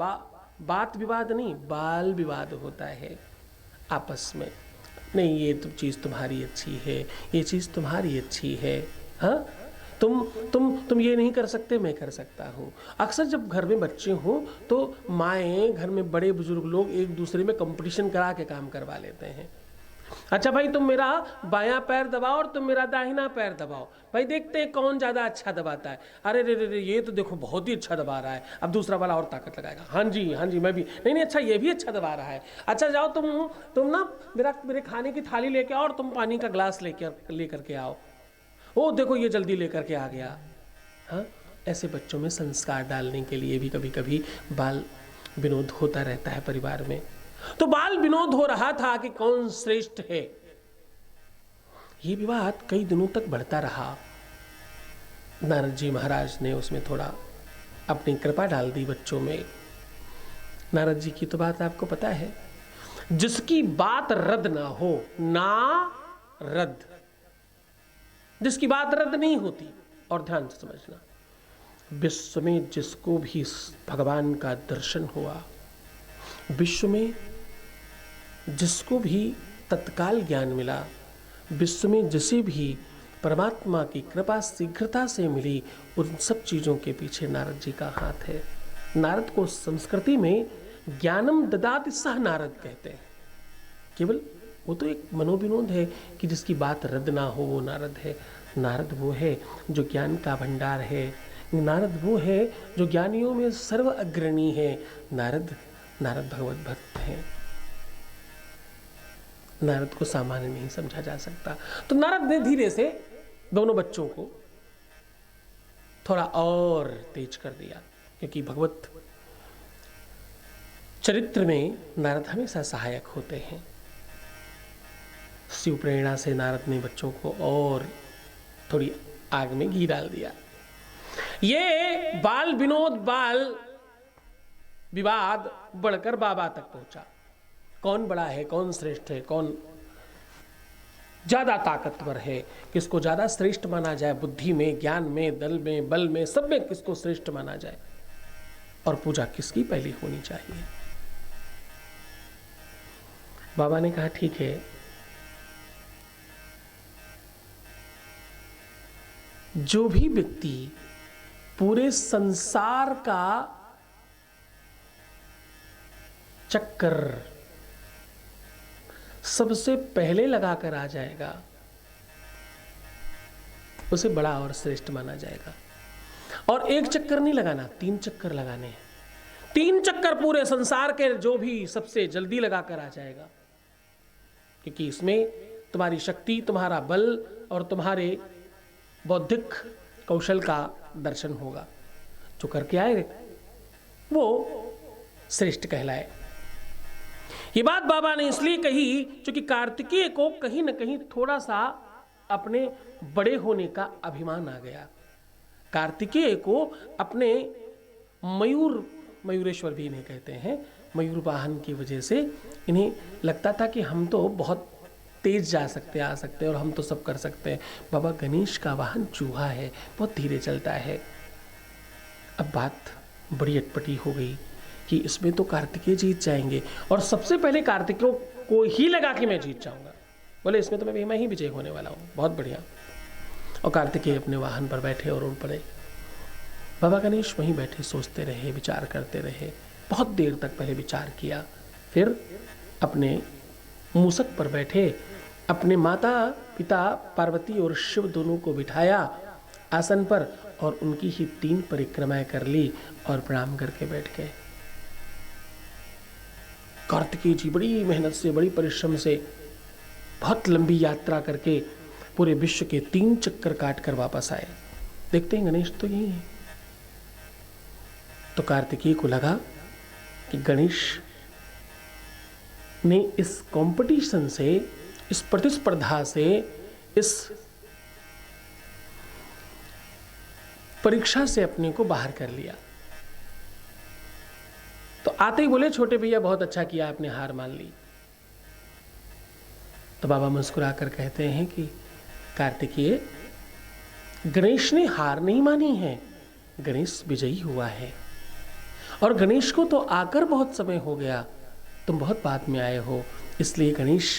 बात विवाद नहीं, बाल विवाद होता है आपस में। नहीं, ये तो चीज तुम्हारी अच्छी है, ये चीज तुम्हारी अच्छी है, हाँ तुम ये नहीं कर सकते, मैं कर सकता हूँ। अक्सर जब घर में बच्चे हों तो माएँ, घर में बड़े बुजुर्ग लोग एक दूसरे में कंपटीशन करा के काम करवा लेते हैं। अच्छा भाई, तुम मेरा बायां पैर दबाओ और तुम मेरा दाहिना पैर दबाओ, भाई देखते हैं कौन ज्यादा अच्छा दबाता है। अरे रे रे रे, ये तो देखो बहुत ही अच्छा दबा रहा है, अब दूसरा वाला और ताकत लगाएगा। हाँ जी मैं भी, नहीं अच्छा ये भी अच्छा दबा रहा है। अच्छा जाओ तुम ना मेरे खाने की थाली लेके आओ और तुम पानी का ग्लास लेकर के आओ। ओ देखो ये जल्दी लेकर के आ गया। हाँ, ऐसे बच्चों में संस्कार डालने के लिए भी कभी कभी बाल विनोद होता रहता है परिवार में। तो बाल विनोद हो रहा था कि कौन श्रेष्ठ है। यह विवाद कई दिनों तक बढ़ता रहा। नारद जी महाराज ने उसमें थोड़ा अपनी कृपा डाल दी बच्चों में। नारद जी की तो बात आपको पता है, जिसकी बात रद्द ना हो, ना रद्द, जिसकी बात रद्द नहीं होती। और ध्यान से समझना, विश्व में जिसको भी भगवान का दर्शन हुआ, विश्व में जिसको भी तत्काल ज्ञान मिला, विश्व में जिसे भी परमात्मा की कृपा शीघ्रता से मिली, उन सब चीज़ों के पीछे नारद जी का हाथ है। नारद को संस्कृति में ज्ञानम ददाति सह नारद कहते हैं। केवल वो तो एक मनोविनोद है कि जिसकी बात रद्द ना हो वो नारद है। नारद वो है जो ज्ञान का भंडार है। नारद वो है जो ज्ञानियों में सर्व अग्रणी है। नारद भगवत भक्त हैं। नारद को सामान्य नहीं समझा जा सकता। तो नारद ने धीरे से दोनों बच्चों को थोड़ा और तेज कर दिया, क्योंकि भगवत चरित्र में नारद हमेशा सहायक होते हैं। शिव प्रेरणा से नारद ने बच्चों को और थोड़ी आग में घी डाल दिया। ये बाल विनोद, बाल विवाद बढ़कर बाबा तक पहुंचा। कौन बड़ा है, कौन श्रेष्ठ है, कौन ज्यादा ताकतवर है, किसको ज्यादा श्रेष्ठ माना जाए, बुद्धि में, ज्ञान में, दल में, बल में, सब में किसको श्रेष्ठ माना जाए, और पूजा किसकी पहली होनी चाहिए। बाबा ने कहा ठीक है, जो भी व्यक्ति पूरे संसार का चक्कर सबसे पहले लगाकर आ जाएगा, उसे बड़ा और श्रेष्ठ माना जाएगा। और एक चक्कर नहीं लगाना, 3 चक्कर लगाने हैं। 3 चक्कर पूरे संसार के जो भी सबसे जल्दी लगाकर आ जाएगा, क्योंकि इसमें तुम्हारी शक्ति, तुम्हारा बल और तुम्हारे बौद्धिक कौशल का दर्शन होगा। जो करके आए वो श्रेष्ठ कहलाए। ये बात बाबा ने इसलिए कही क्योंकि कार्तिकेय को कहीं न कहीं थोड़ा सा अपने बड़े होने का अभिमान आ गया। कार्तिकेय को अपने मयूरेश्वर भी इन्हें कहते हैं, मयूर वाहन की वजह से इन्हें लगता था कि हम तो बहुत तेज जा सकते, आ सकते हैं, और हम तो सब कर सकते हैं। बाबा गणेश का वाहन चूहा है, बहुत धीरे चलता है। अब बात बड़ी अटपटी हो गई कि इसमें तो कार्तिकेय जीत जाएंगे, और सबसे पहले कार्तिकेय को ही लगा कि मैं जीत जाऊंगा। बोले इसमें तो मैं ही विजय होने वाला हूँ, बहुत बढ़िया। और कार्तिकेय अपने वाहन पर बैठे और उड़ पड़े। बाबा गणेश वहीं बैठे सोचते रहे, विचार करते रहे, बहुत देर तक पहले विचार किया। फिर अपने मूसक पर बैठे अपने माता पिता पार्वती और शिव दोनों को बिठाया आसन पर, और उनकी ही 3 परिक्रमाएं कर ली और प्रणाम करके बैठ गए। कार्तिकेय जी बड़ी मेहनत से, बड़ी परिश्रम से, बहुत लंबी यात्रा करके पूरे विश्व के 3 चक्कर काट कर वापस आए। देखते हैं गणेश तो यही है। तो कार्तिकेय को लगा कि गणेश ने इस कंपटीशन से, इस प्रतिस्पर्धा से, इस परीक्षा से अपने को बाहर कर लिया। तो आते ही बोले छोटे भैया बहुत अच्छा किया, आपने हार मान ली। तो बाबा मुस्कुराकर कहते हैं कि कार्तिकेय, गणेश ने हार नहीं मानी है, गणेश विजयी हुआ है। और गणेश को तो आकर बहुत समय हो गया, तुम बहुत बाद में आए हो, इसलिए गणेश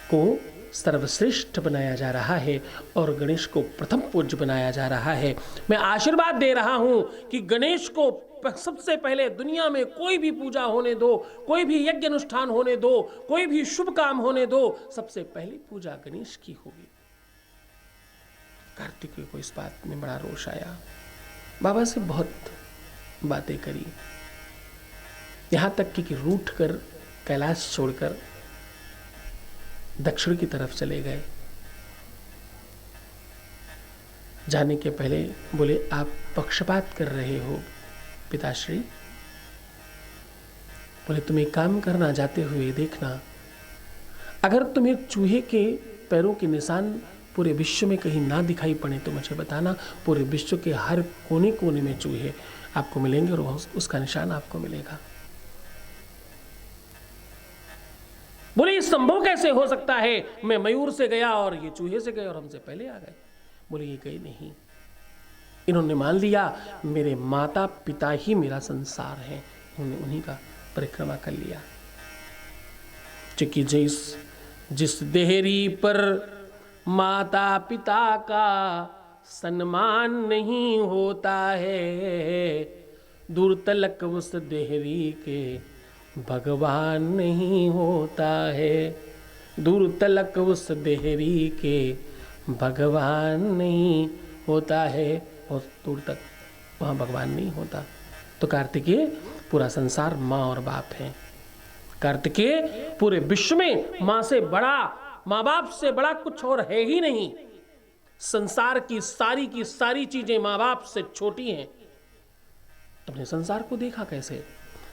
को सर्वश्रेष्ठ बनाया जा रहा है और गणेश को प्रथम पूज्य बनाया जा रहा है। मैं आशीर्वाद दे रहा हूं कि गणेश को सबसे पहले दुनिया में कोई भी पूजा होने दो, कोई भी यज्ञ अनुष्ठान होने दो, कोई भी शुभ काम होने दो, सबसे पहली पूजा गणेश की होगी। कार्तिकेय को इस बात में बड़ा रोष आया। बाबा से बहुत बातें करी, यहां तक कि रूठ कर कैलाश छोड़कर दक्षिण की तरफ चले गए। जाने के पहले बोले, आप पक्षपात कर रहे हो पिताश्री, बोले तुम एक काम करना, जाते हुए देखना, अगर तुम्हें चूहे के पैरों के निशान पूरे विश्व में कहीं ना दिखाई पड़े तो मुझे बताना। पूरे विश्व के हर कोने कोने में चूहे आपको मिलेंगे और उसका निशान आपको मिलेगा। बोले ये संभव कैसे हो सकता है? मैं मयूर से गया और ये चूहे से गए और हमसे पहले आ गए। बोले ये गए नहीं, इन्होंने मान लिया मेरे माता पिता ही मेरा संसार है, इन्होंने उन्हीं का परिक्रमा कर लिया। क्योंकि जिस देहरी पर माता पिता का सम्मान नहीं होता है, दूर तलक उस देहरी के भगवान नहीं होता है। दूर तलक उस देहरी के भगवान नहीं होता है, बहुत दूर तक वहाँ भगवान नहीं होता। तो कार्तिकेय पूरा संसार माँ और बाप है। कार्तिकेय पूरे विश्व में माँ से बड़ा, माँ बाप से बड़ा कुछ और है ही नहीं। संसार की सारी चीजें माँ बाप से छोटी हैं। तुमने संसार को देखा कैसे?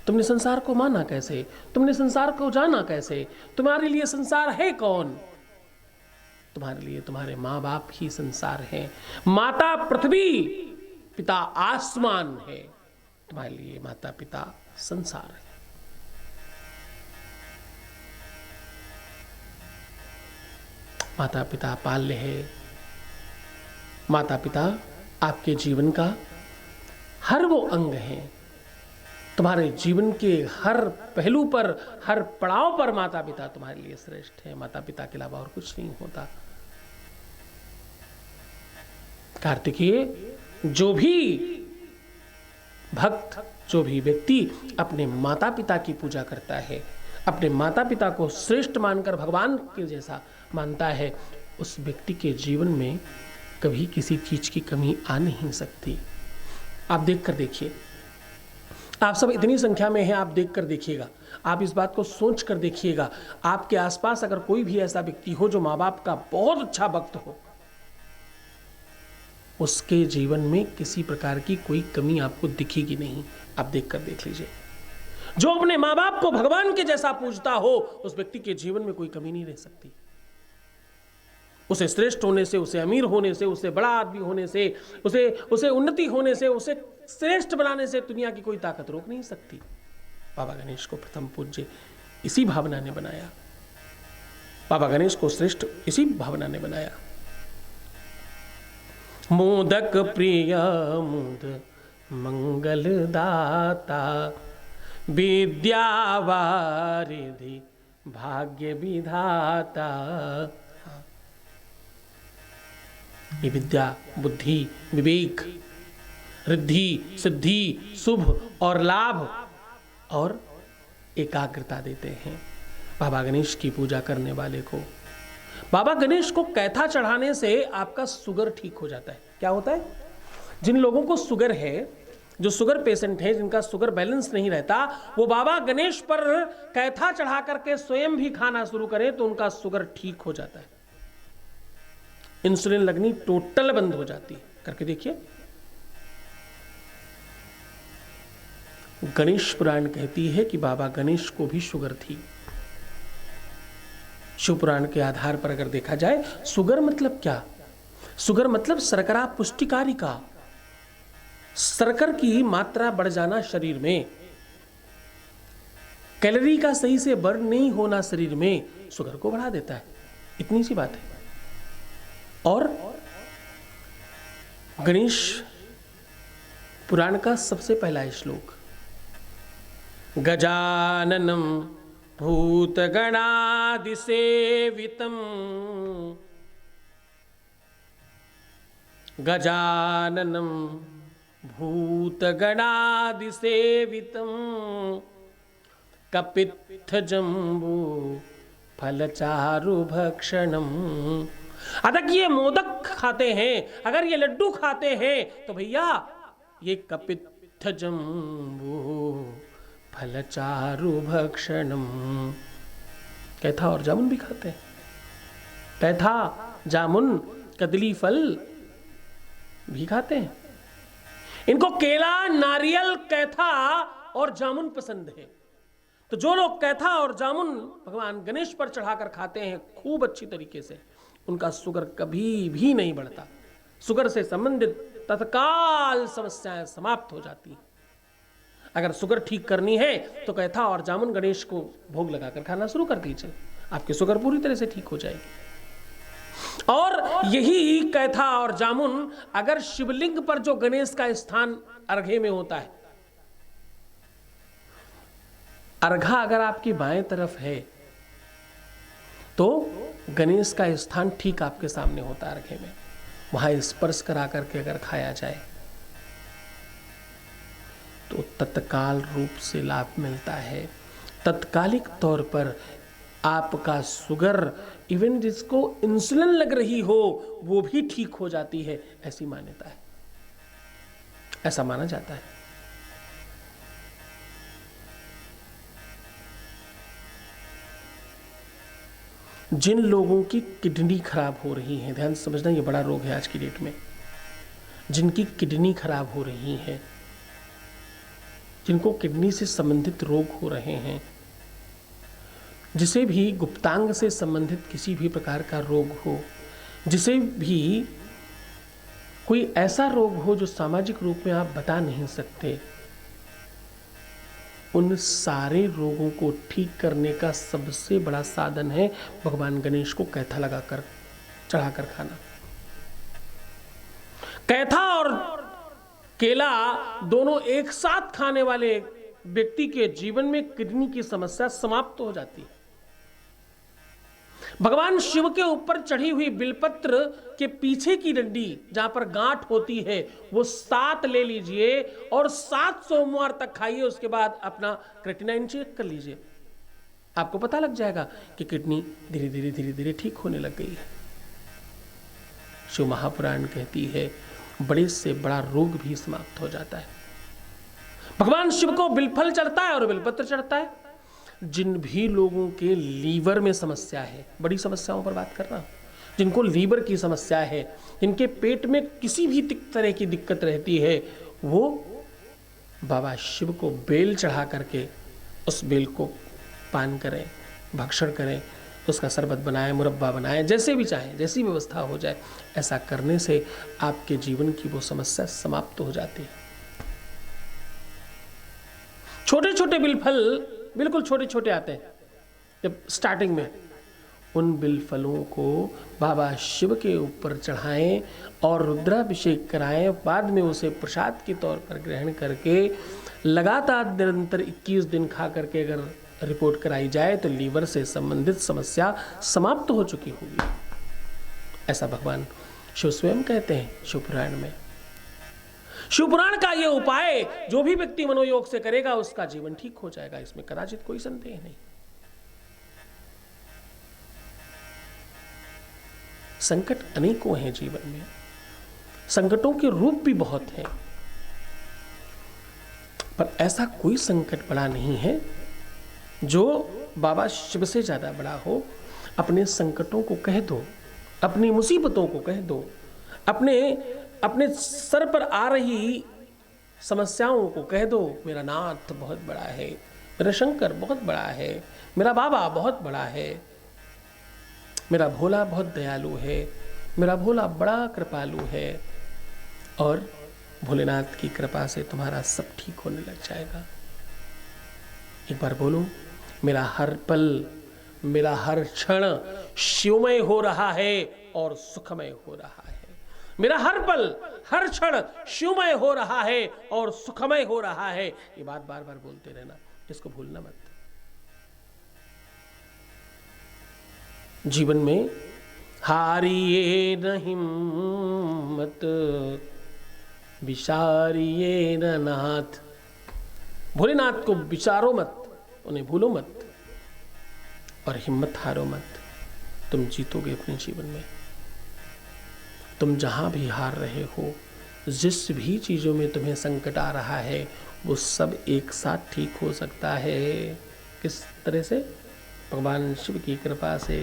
तुमने संसार को माना कैसे? तुमने संसार को जाना कैसे? तुम्हारे लिए संसार है कौन? तुम्हारे लिए तुम्हारे माँ बाप ही संसार है। माता पृथ्वी, पिता आसमान है। तुम्हारे लिए माता पिता संसार है। माता पिता पाल्य है। माता पिता आपके जीवन का हर वो अंग है। तुम्हारे जीवन के हर पहलू पर, हर पड़ाव पर माता पिता तुम्हारे लिए श्रेष्ठ है। माता पिता के अलावा और कुछ नहीं होता। कार्तिकेय, जो भी भक्त, जो भी व्यक्ति अपने माता पिता की पूजा करता है, अपने माता पिता को श्रेष्ठ मानकर भगवान के जैसा मानता है, उस व्यक्ति के जीवन में कभी किसी चीज की कमी आ नहीं सकती। आप देख कर देखिए, आप सब इतनी संख्या में हैं, आप देख कर देखिएगा, आप इस बात को सोच कर देखिएगा, आपके आसपास अगर कोई भी ऐसा व्यक्ति हो जो माँ बाप का बहुत अच्छा भक्त हो, उसके जीवन में किसी प्रकार की कोई कमी आपको दिखेगी नहीं। आप देख कर देख लीजिए। जो अपने माँ बाप को भगवान के जैसा पूजता हो, उस व्यक्ति के जीवन में कोई कमी नहीं रह सकती। उसे श्रेष्ठ होने से, उसे अमीर होने से, उसे बड़ा आदमी होने से, उसे उन्नति होने से, उसे श्रेष्ठ बनाने से दुनिया की कोई ताकत रोक नहीं सकती। बाबा गणेश को प्रथम पूज्य इसी भावना ने बनाया। बाबा गणेश को श्रेष्ठ इसी भावना ने बनाया। मोदक प्रिय मुद मंगल दाता, विद्या वारिधि भाग्य विधाता। ये विद्या, बुद्धि, विवेक, रिद्धि, सिद्धि, शुभ और लाभ और एकाग्रता देते हैं बाबा गणेश की पूजा करने वाले को। बाबा गणेश को कैथा चढ़ाने से आपका शुगर ठीक हो जाता है। क्या होता है? जिन लोगों को शुगर है, जो शुगर पेशेंट है, जिनका शुगर बैलेंस नहीं रहता, वो बाबा गणेश पर कैथा चढ़ा करके स्वयं भी खाना शुरू करें तो उनका शुगर ठीक हो जाता है। इंसुलिन लगनी टोटल बंद हो जाती है। करके देखिए। गणेश पुराण कहती है कि बाबा गणेश को भी शुगर थी। शिव पुराण के आधार पर अगर देखा जाए, शुगर मतलब क्या? शुगर मतलब शर्करा पुष्टिकारिका, शर्कर की मात्रा बढ़ जाना शरीर में, कैलोरी का सही से बर्न नहीं होना शरीर में शुगर को बढ़ा देता है। इतनी सी बात है। और गणेश पुराण का सबसे पहला श्लोक, गजाननम भूतगणादि सेवितम, गजाननम भूतगणादि सेवितम, कपित्थ जम्बू फलचारु भक्षणम। अगर ये मोदक खाते हैं, अगर ये लड्डू खाते हैं, तो भैया ये कपित्थ जम्बू फलचारु भक्षणम। कैथा और जामुन भी खाते हैं। कैथा, जामुन, कदली फल भी खाते हैं। इनको केला, नारियल, कैथा और जामुन पसंद है। तो जो लोग कैथा और जामुन भगवान गणेश पर चढ़ाकर खाते हैं खूब अच्छी तरीके से, उनका शुगर कभी भी नहीं बढ़ता। शुगर से संबंधित तत्काल समस्याएं समाप्त हो जाती हैं। अगर शुगर ठीक करनी है तो कैथा और जामुन गणेश को भोग लगाकर खाना शुरू कर दीजिए, आपकी शुगर पूरी तरह से ठीक हो जाएगी। और यही कैथा और जामुन अगर शिवलिंग पर जो गणेश का स्थान अर्घे में होता है, अर्घा अगर आपकी बाएं तरफ है तो गणेश का स्थान ठीक आपके सामने होता है अर्घे में, वहां स्पर्श करा करके अगर खाया जाए तो तत्काल रूप से लाभ मिलता है। तत्कालिक तौर पर आपका शुगर, इवन जिसको इंसुलिन लग रही हो वो भी ठीक हो जाती है, ऐसी मान्यता है, ऐसा माना जाता है। जिन लोगों की किडनी खराब हो रही है, ध्यान से समझना, ये बड़ा रोग है आज की डेट में, जिनकी किडनी खराब हो रही है, जिनको किडनी से संबंधित रोग हो रहे हैं, जिसे भी गुप्तांग से संबंधित किसी भी प्रकार का रोग हो, जिसे भी कोई ऐसा रोग हो जो सामाजिक रूप में आप बता नहीं सकते, उन सारे रोगों को ठीक करने का सबसे बड़ा साधन है भगवान गणेश को कैथा लगाकर चढ़ाकर खाना। कैथा और केला दोनों एक साथ खाने वाले व्यक्ति के जीवन में किडनी की समस्या समाप्त हो जाती है। भगवान शिव के ऊपर चढ़ी हुई बिलपत्र के पीछे की डंडी जहां पर गांठ होती है वो 7 ले लीजिए और 7 सोमवार तक खाइए। उसके बाद अपना क्रेटिनाइन चेक कर लीजिए, आपको पता लग जाएगा कि किडनी धीरे धीरे धीरे धीरे ठीक होने लग गई है। शिव महापुराण कहती है बड़े से बड़ा रोग भी समाप्त हो जाता है। भगवान शिव को बिलफल चढ़ता है और बिलपत्र चढ़ता है। जिन भी लोगों के लीवर में समस्या है, बड़ी समस्याओं पर बात कर रहा हूं, जिनको लीवर की समस्या है, जिनके पेट में किसी भी तरह की दिक्कत रहती है, वो बाबा शिव को बेल चढ़ा करके उस बेल को पान करें, भक्षण करें, उसका शरबत बनाएं, मुरब्बा बनाएं, जैसे भी चाहें, जैसी व्यवस्था हो जाए। ऐसा करने से आपके जीवन की वो समस्या समाप्त हो जाती है। छोटे छोटे बिलफल, बिल्कुल छोटे छोटे आते हैं जब स्टार्टिंग में, उन बिलफलों को बाबा शिव के ऊपर चढ़ाएं और रुद्राभिषेक कराएं, बाद में उसे प्रसाद के तौर पर ग्रहण करके लगातार निरंतर 21 दिन खा करके अगर रिपोर्ट कराई जाए तो लीवर से संबंधित समस्या समाप्त हो चुकी होगी। ऐसा भगवान शिव स्वयं कहते हैं शिवपुराण में। शिवपुराण का यह उपाय जो भी व्यक्ति मनोयोग से करेगा उसका जीवन ठीक हो जाएगा, इसमें कदाचित कोई संदेह नहीं। संकट अनेकों हैं जीवन में, संकटों के रूप भी बहुत हैं, पर ऐसा कोई संकट बड़ा नहीं है जो बाबा शिव से ज्यादा बड़ा हो। अपने संकटों को कह दो, अपनी मुसीबतों को कह दो, अपने सर पर आ रही समस्याओं को कह दो, मेरा नाथ बहुत बड़ा है, मेरा शंकर बहुत बड़ा है, मेरा बाबा बहुत बड़ा है, मेरा भोला बहुत दयालु है, मेरा भोला बड़ा कृपालु है, और भोलेनाथ की कृपा से तुम्हारा सब ठीक होने लग जाएगा। एक बार बोलो, मेरा हर पल, मेरा हर क्षण शिवमय हो रहा है और सुखमय हो रहा है। मेरा हर पल, हर क्षण शिवमय हो रहा है और सुखमय हो रहा है। ये बात बार बार बोलते रहना, इसको भूलना मत। जीवन में हारिए न हिम्मत, विचारिए न नाथ। भोलेनाथ को विचारो मत, उन्हें भूलो मत, और हिम्मत हारो मत। तुम जीतोगे अपने जीवन में। तुम जहां भी हार रहे हो, जिस भी चीजों में तुम्हें संकट आ रहा है, वो सब एक साथ ठीक हो सकता है। किस तरह से? भगवान शिव की कृपा से।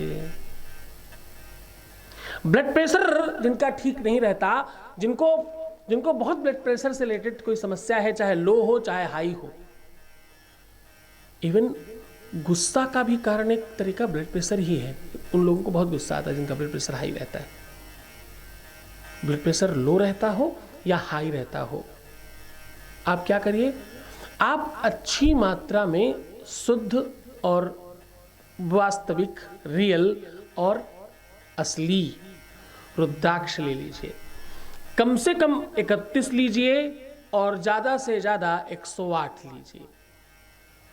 ब्लड प्रेशर जिनका ठीक नहीं रहता, जिनको बहुत ब्लड प्रेशर से रिलेटेड कोई समस्या है, चाहे लो हो चाहे हाई हो, इवन गुस्सा का भी कारण एक तरीका ब्लड प्रेशर ही है। उन लोगों को बहुत गुस्सा आता है जिनका ब्लड प्रेशर हाई रहता है। ब्लड प्रेशर लो रहता हो या हाई रहता हो, आप क्या करिए, आप अच्छी मात्रा में शुद्ध और वास्तविक, रियल और असली रुद्राक्ष ले लीजिए। कम से कम 31 लीजिए और ज़्यादा से ज़्यादा 108 लीजिए।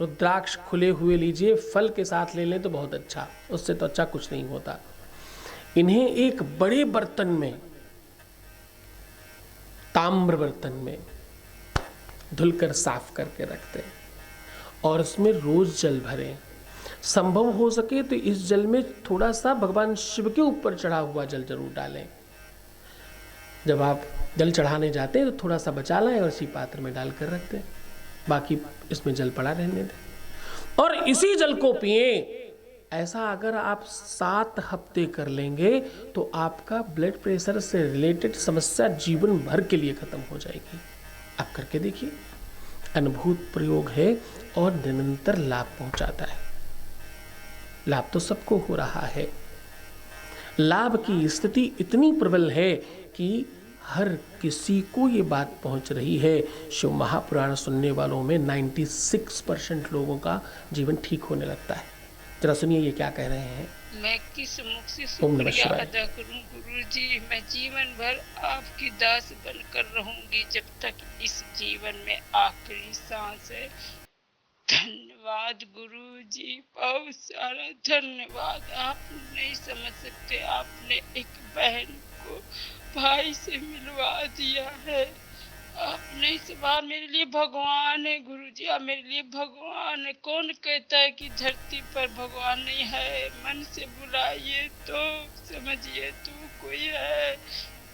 रुद्राक्ष खुले हुए लीजिए, फल के साथ ले लें तो बहुत अच्छा, उससे तो अच्छा कुछ नहीं होता। इन्हें एक बड़े बर्तन में, ताम्र बर्तन में धुलकर साफ करके रखते हैं और उसमें रोज जल भरें। संभव हो सके तो इस जल में थोड़ा सा भगवान शिव के ऊपर चढ़ा हुआ जल जरूर डालें। जब आप जल चढ़ाने जाते हैं तो थोड़ा सा बचा लाएं और इसी पात्र में डालकर रख दें, बाकी इसमें जल पड़ा रहने दें और इसी जल को पिएं। ऐसा अगर आप 7 हफ्ते कर लेंगे तो आपका ब्लड प्रेशर से रिलेटेड समस्या जीवन भर के लिए खत्म हो जाएगी। आप करके देखिए, अनुभूत प्रयोग है और निरंतर लाभ पहुंचाता है। लाभ तो सबको हो रहा है। लाभ की स्थिति इतनी प्रबल है कि हर किसी को ये बात पहुंच रही है। शिव महापुराण सुनने वालों में 96% लोगों का जीवन ठीक होने लगता है। जरा सुनिए ये क्या कह रहे हैं। मैं किस मुख से ओम नमः शुक्रिया शिवाय। अदा करूं गुरुजी। मैं जीवन भर आपकी दास बनकर रहूंगी जब तक इस जीवन में आखिरी सांस है। धन्यवाद गुरुजी, बहुत सारा धन्यवाद। आप नहीं समझ सकते, आपने एक बहन को भाई से मिलवा दिया है। आप नहीं सवाल, मेरे लिए भगवान है गुरुजी, आप मेरे लिए भगवान है। कौन कहता है कि धरती पर भगवान नहीं है? मन से बुलाइए तो समझिए तो कोई है,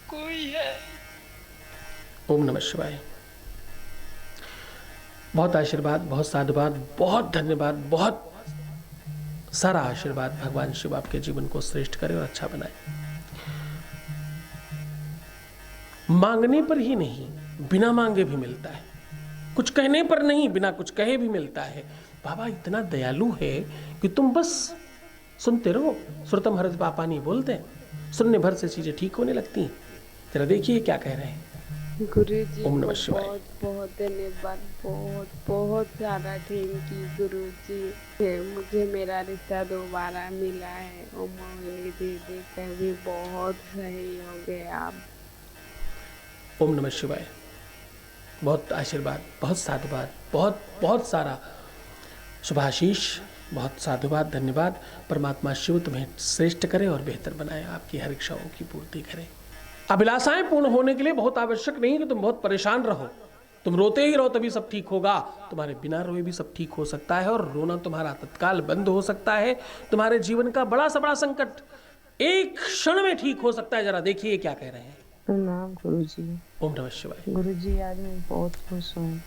कोई है। ओम नमः शिवाय। बहुत आशीर्वाद, बहुत साधुवाद, बहुत धन्यवाद, बहुत सारा आशीर्वाद। भगवान शिव आपके जीवन को श्रेष्ठ करे और अच्छा बनाए। मांगने पर ही नहीं, बिना मांगे भी मिलता है। कुछ कहने पर नहीं, बिना कुछ कहे भी मिलता है। बाबा इतना दयालु है कि तुम बस सुनते रहो। श्रुतम हरति पापानि बोलते हैं, सुनने भर से चीजें ठीक होने लगती हैं। जरा देखिए क्या कह रहे हैं। गुरुजी ओम नमः को शिवाय। बहुत बहुत धन्यवाद, बहुत बहुत सारा थैंक यू गुरुजी। मुझे मेरा रिश्ता दोबारा मिला है और मोहिनी दीदी का भी बहुत सहयोग है आप। ओम नमः शिवाय। बहुत आशीर्वाद, बहुत साधुवाद, बहुत बहुत सारा शुभाशीष, बहुत साधुवाद, धन्यवाद। परमात्मा शिव तुम्हें श्रेष्ठ करे और बेहतर बनाए, आपकी हर इच्छाओं की पूर्ति करे। अभिलाषाएं पूर्ण होने के लिए बहुत आवश्यक नहीं कि तुम बहुत परेशान रहो। तुम रोते ही रहो तभी सब ठीक होगा। तुम्हारे बिना रोए भी सब ठीक हो सकता है और रोना तुम्हारा तत्काल बंद हो सकता है। तुम्हारे जीवन का बड़ा से बड़ा संकट एक क्षण में ठीक हो सकता है। जरा देखिए क्या कह रहे हैं। प्रणाम गुरुजी। ओम नमः शिवाय। गुरुजी आज मैं बहुत खुश हूँ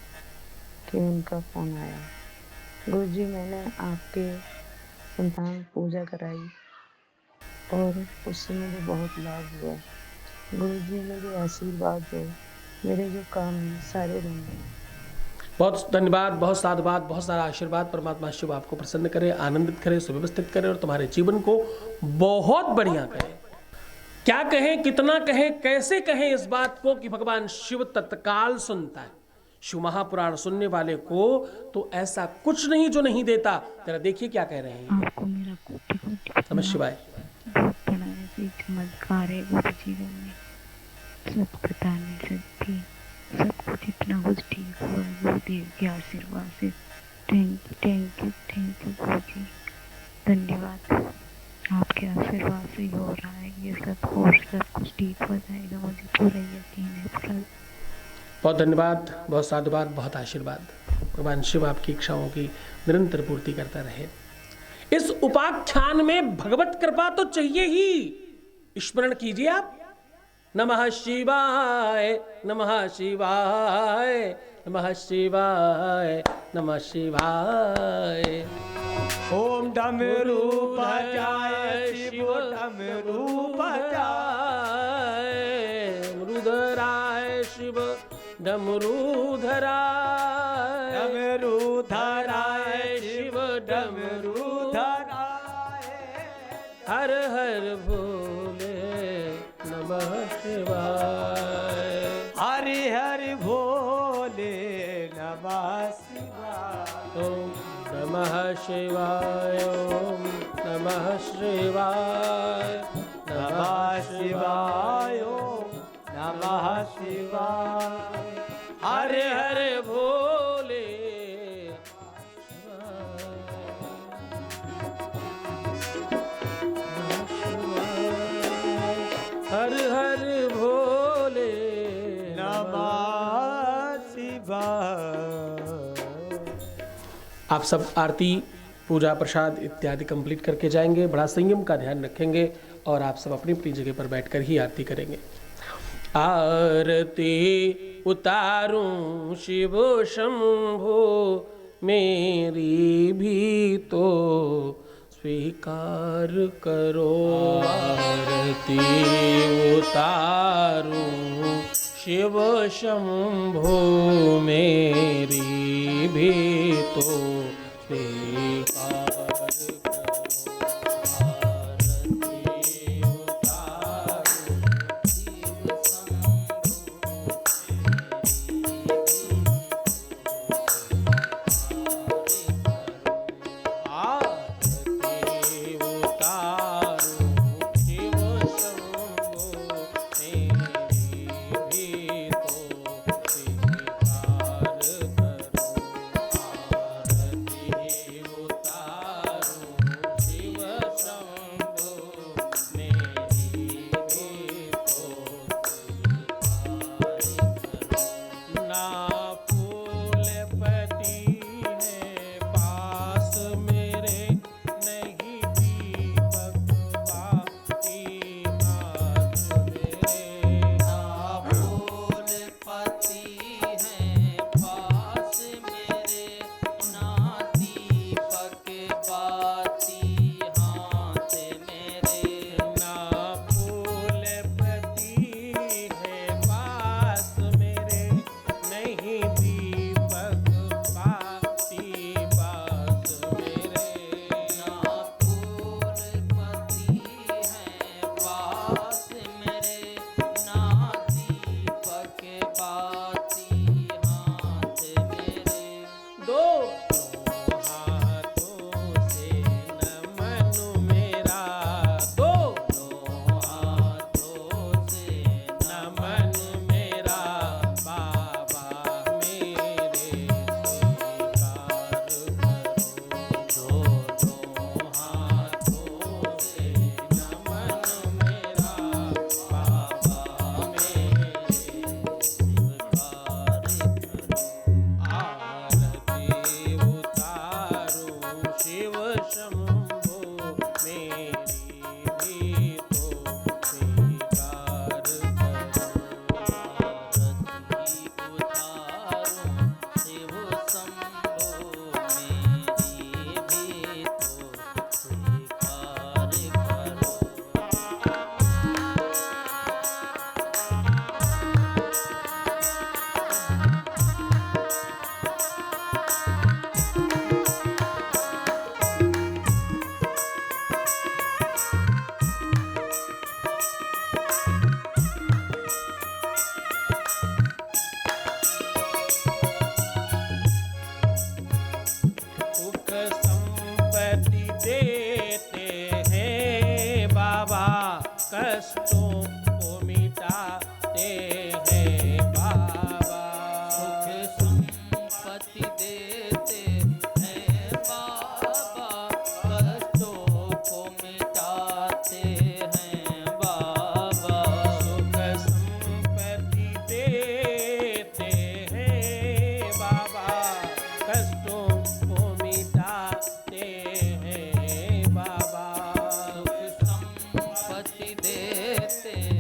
कि उनका फोन आया। गुरुजी मैंने आपके संतान पूजा कराई और उससे मुझे बहुत लाभ हुआ। गुरुजी मेरे आशीर्वाद दो, मेरे जो काम हैं सारे बने। बहुत धन्यवाद, बहुत साधुवाद, बहुत सारा आशीर्वाद। परमात्मा शिव आपको प्रसन्न करे, आनंदित करे, सुव्यवस्थित करे और तुम्हारे जीवन को बहुत बढ़िया करे। क्या कहें, कितना कहें, कैसे कहें इस बात को कि भगवान शिव तत्काल सुनता है। शिव महापुराण सुनने वाले को तो ऐसा कुछ नहीं जो नहीं देता। जरा देखिए क्या कह रहे हैं। आपको मेरा कोटि नमः शिवाय। बहुत बड़ा ऐसे चमत्कार है गुरुजी में, सब पता नहीं सकती, सब कुछ इतना कुछ ठीक हुआ गुरुदेव के आशीर्वाद से। थैंक यू गुरुजी, धन्यवाद। आपके आशीर्वाद से ही हो रहा है ये सब, और सब कुछ ठीक हो जाएगा, मुझे पूरा यकीन है। पूरा बहुत धन्यवाद, बहुत साधुवाद, बहुत आशीर्वाद। भगवान शिव आपकी इच्छाओं की निरंतर पूर्ति करता रहे। इस उपाख्यान में भगवत कृपा तो चाहिए ही। स्मरण कीजिए आप, नमः शिवाय, नमः शिवाय, नमः शिवाय, नमः शिवाय। ओम डमरू बजाए शिव डमरू बजाए, डमरूधराय शिव डमरूधराय, डमरू धराए शिव डमरू हर हर भोले नमः शिवाय। हरि हरि भोले नमः शिवाय। ओम नमः शिवाय, ओम नमः शिवाय, नमः शिवाय, ओम नमः शिवाय। हरे हरे भोले हर हर भोले नमः शिवाय। आप सब आरती, पूजा, प्रसाद इत्यादि कंप्लीट करके जाएंगे। बड़ा संयम का ध्यान रखेंगे और आप सब अपनी अपनी जगह पर बैठकर ही आरती करेंगे। आरती उतारूं शिव शंभो, मेरी भी तो स्वीकार करो। आरती उतारूं शिव शंभो, मेरी भी तो स्वीकार देते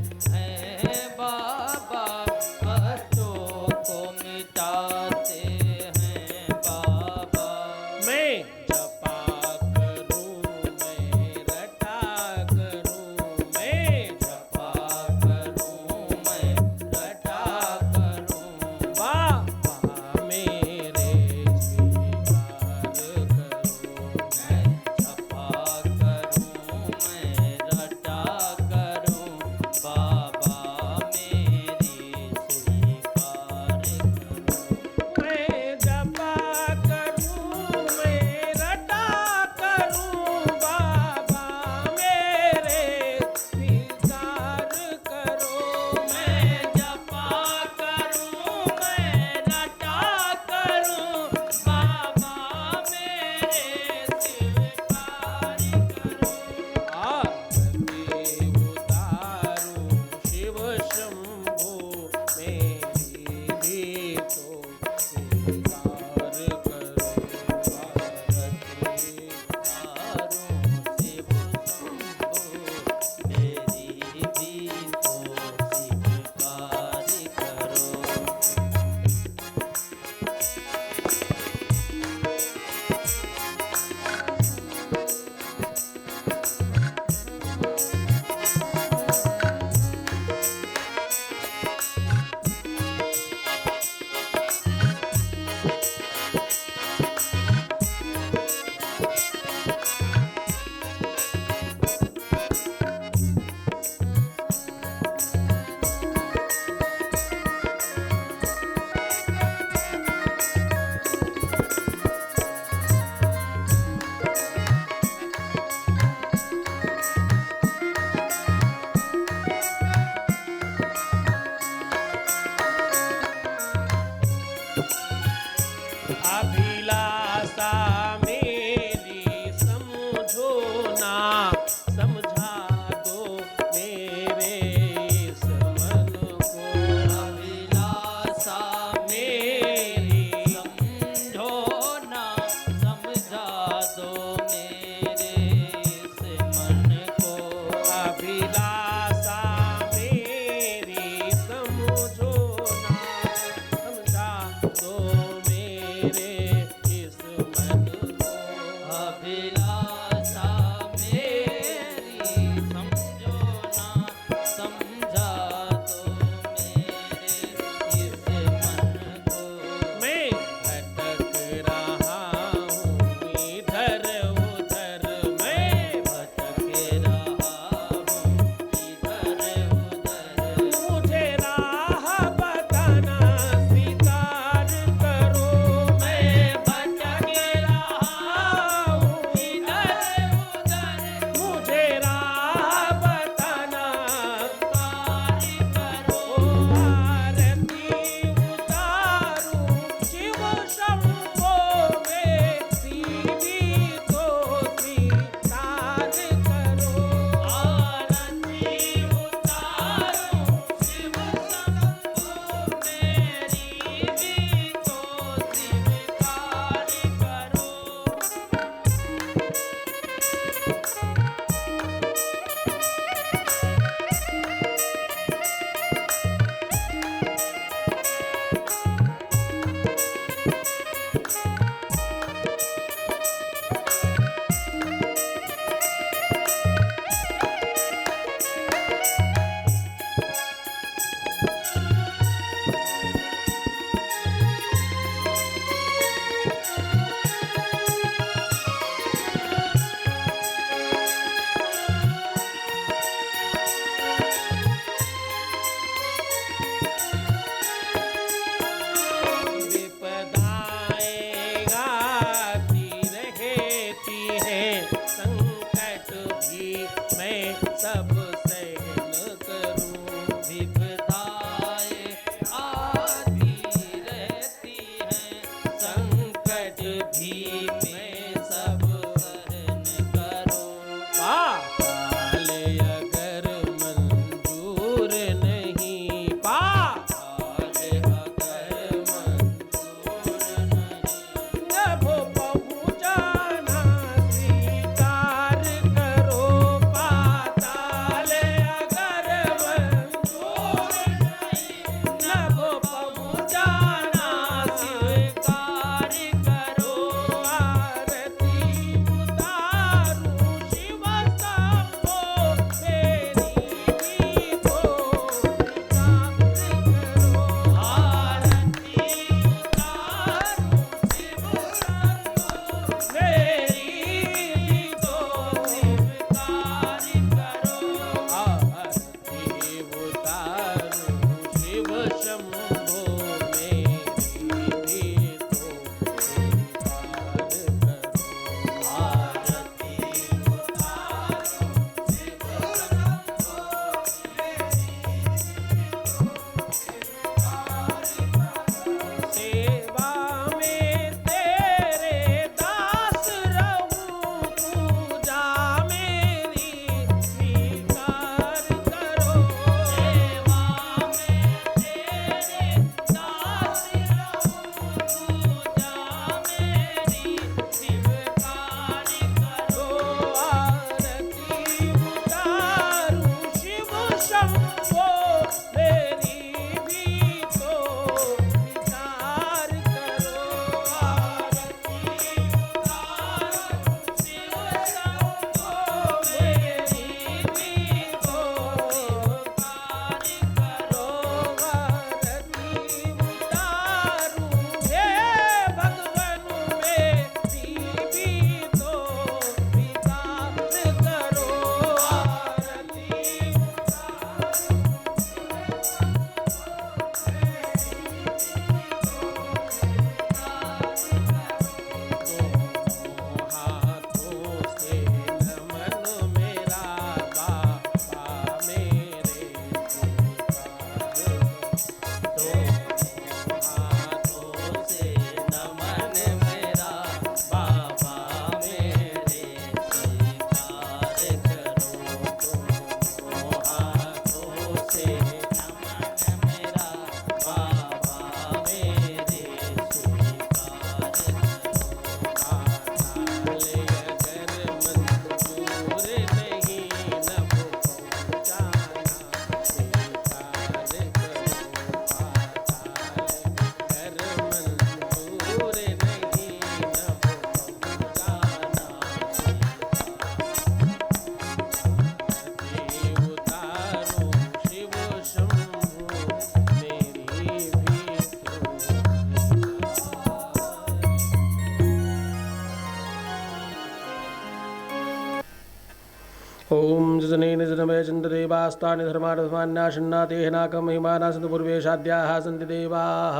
नमय चन्द्रदेवास्तानि धर्मान्नाशन्ना तेहनाकं महिमाना सन्तु पूर्वेशाद्याः सन्ति देवाः।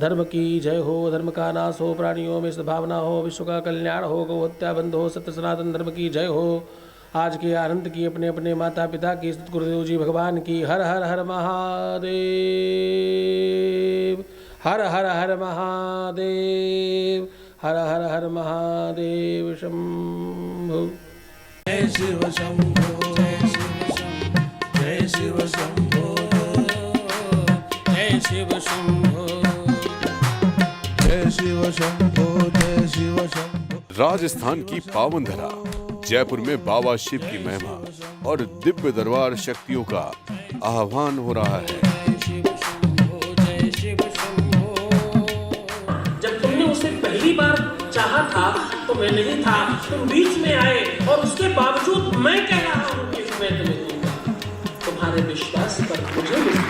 धर्म की जय हो, धर्म का नाश हो, प्राणियों में सद्भावना हो, विश्व का कल्याण हो, गौ हत्या बंद हो, सत्य सनातन धर्म की जय हो। आज के आनंद की अपने अपने माता पिता की, सतगुरुदेव जी भगवान की। हर हर हर महादेव, हर हर हर महादेव, हर हर हर महादेव शंभु। जय शिव शंभो, जय शिव शंभो, जय शिव शंभो, जय शिव शंभो, जय शिव शंभो, जय शिव शंभो। राजस्थान की पावन धरा जयपुर में बाबा शिव की महिमा और दिव्य दरबार शक्तियों का आह्वान हो रहा है। जब तुमने उसे पहली बार चाहा था तो मैं नहीं था, तुम बीच में आए और उसके बावजूद मैं कह रहा हूं कि मैं तुम्हें दूंगा। तुम्हारे विश्वास पर मुझे मिला।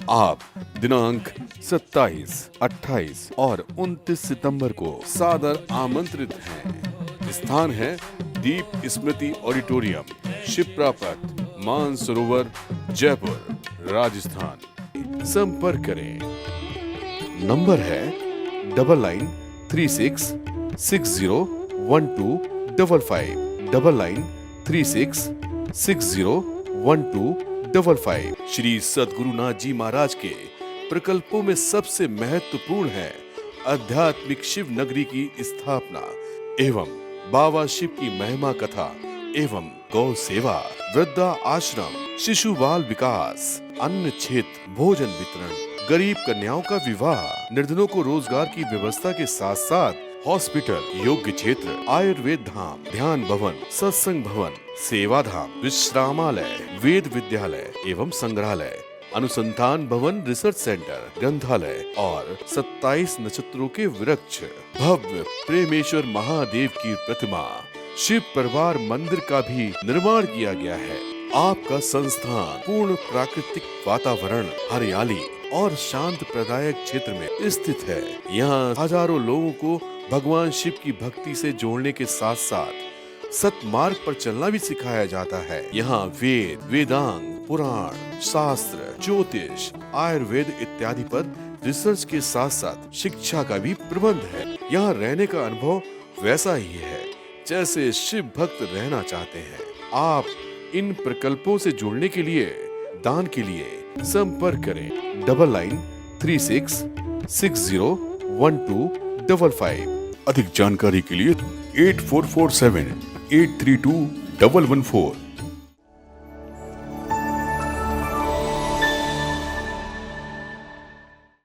आप दिनांक 27, 28 और 29 सितंबर को सादर आमंत्रित हैं। स्थान है दीप स्मृति ऑडिटोरियम, शिप्रापथ, मानसरोवर, जयपुर, राजस्थान। संपर्क करें। नंबर है 9936601255, 9936601255। श्री सद्गुरुनाथ जी महाराज के प्रकल्पों में सबसे महत्वपूर्ण है आध्यात्मिक शिव नगरी की स्थापना एवं बाबा शिव की महिमा कथा एवं गौ सेवा, वृद्धा आश्रम, शिशु बाल विकास, अन्न क्षेत्र, भोजन वितरण, गरीब कन्याओं का विवाह, निर्धनों को रोजगार की व्यवस्था के साथ साथ हॉस्पिटल, योग्य क्षेत्र, आयुर्वेद धाम, ध्यान भवन, सत्संग भवन, सेवा धाम, विश्रामालय, वेद विद्यालय एवं संग्रहालय, अनुसंधान भवन, रिसर्च सेंटर, ग्रंथालय और 27 नक्षत्रों के वृक्ष, भव्य प्रेमेश्वर महादेव की प्रतिमा, शिव परिवार मंदिर का भी निर्माण किया गया है। आपका संस्थान पूर्ण प्राकृतिक वातावरण, हरियाली और शांत प्रदायक क्षेत्र में स्थित है। यहाँ हजारों लोगों को भगवान शिव की भक्ति से जोड़ने के साथ साथ सतमार्ग पर चलना भी सिखाया जाता है। यहाँ वेद, वेदांग, पुराण, शास्त्र, ज्योतिष, आयुर्वेद इत्यादि पर रिसर्च के साथ साथ शिक्षा का भी प्रबंध है। यहाँ रहने का अनुभव वैसा ही है जैसे शिव भक्त रहना चाहते हैं। आप इन प्रकल्पों से जुड़ने के लिए, दान के लिए संपर्क करें 9936601255। अधिक जानकारी के लिए 8447832114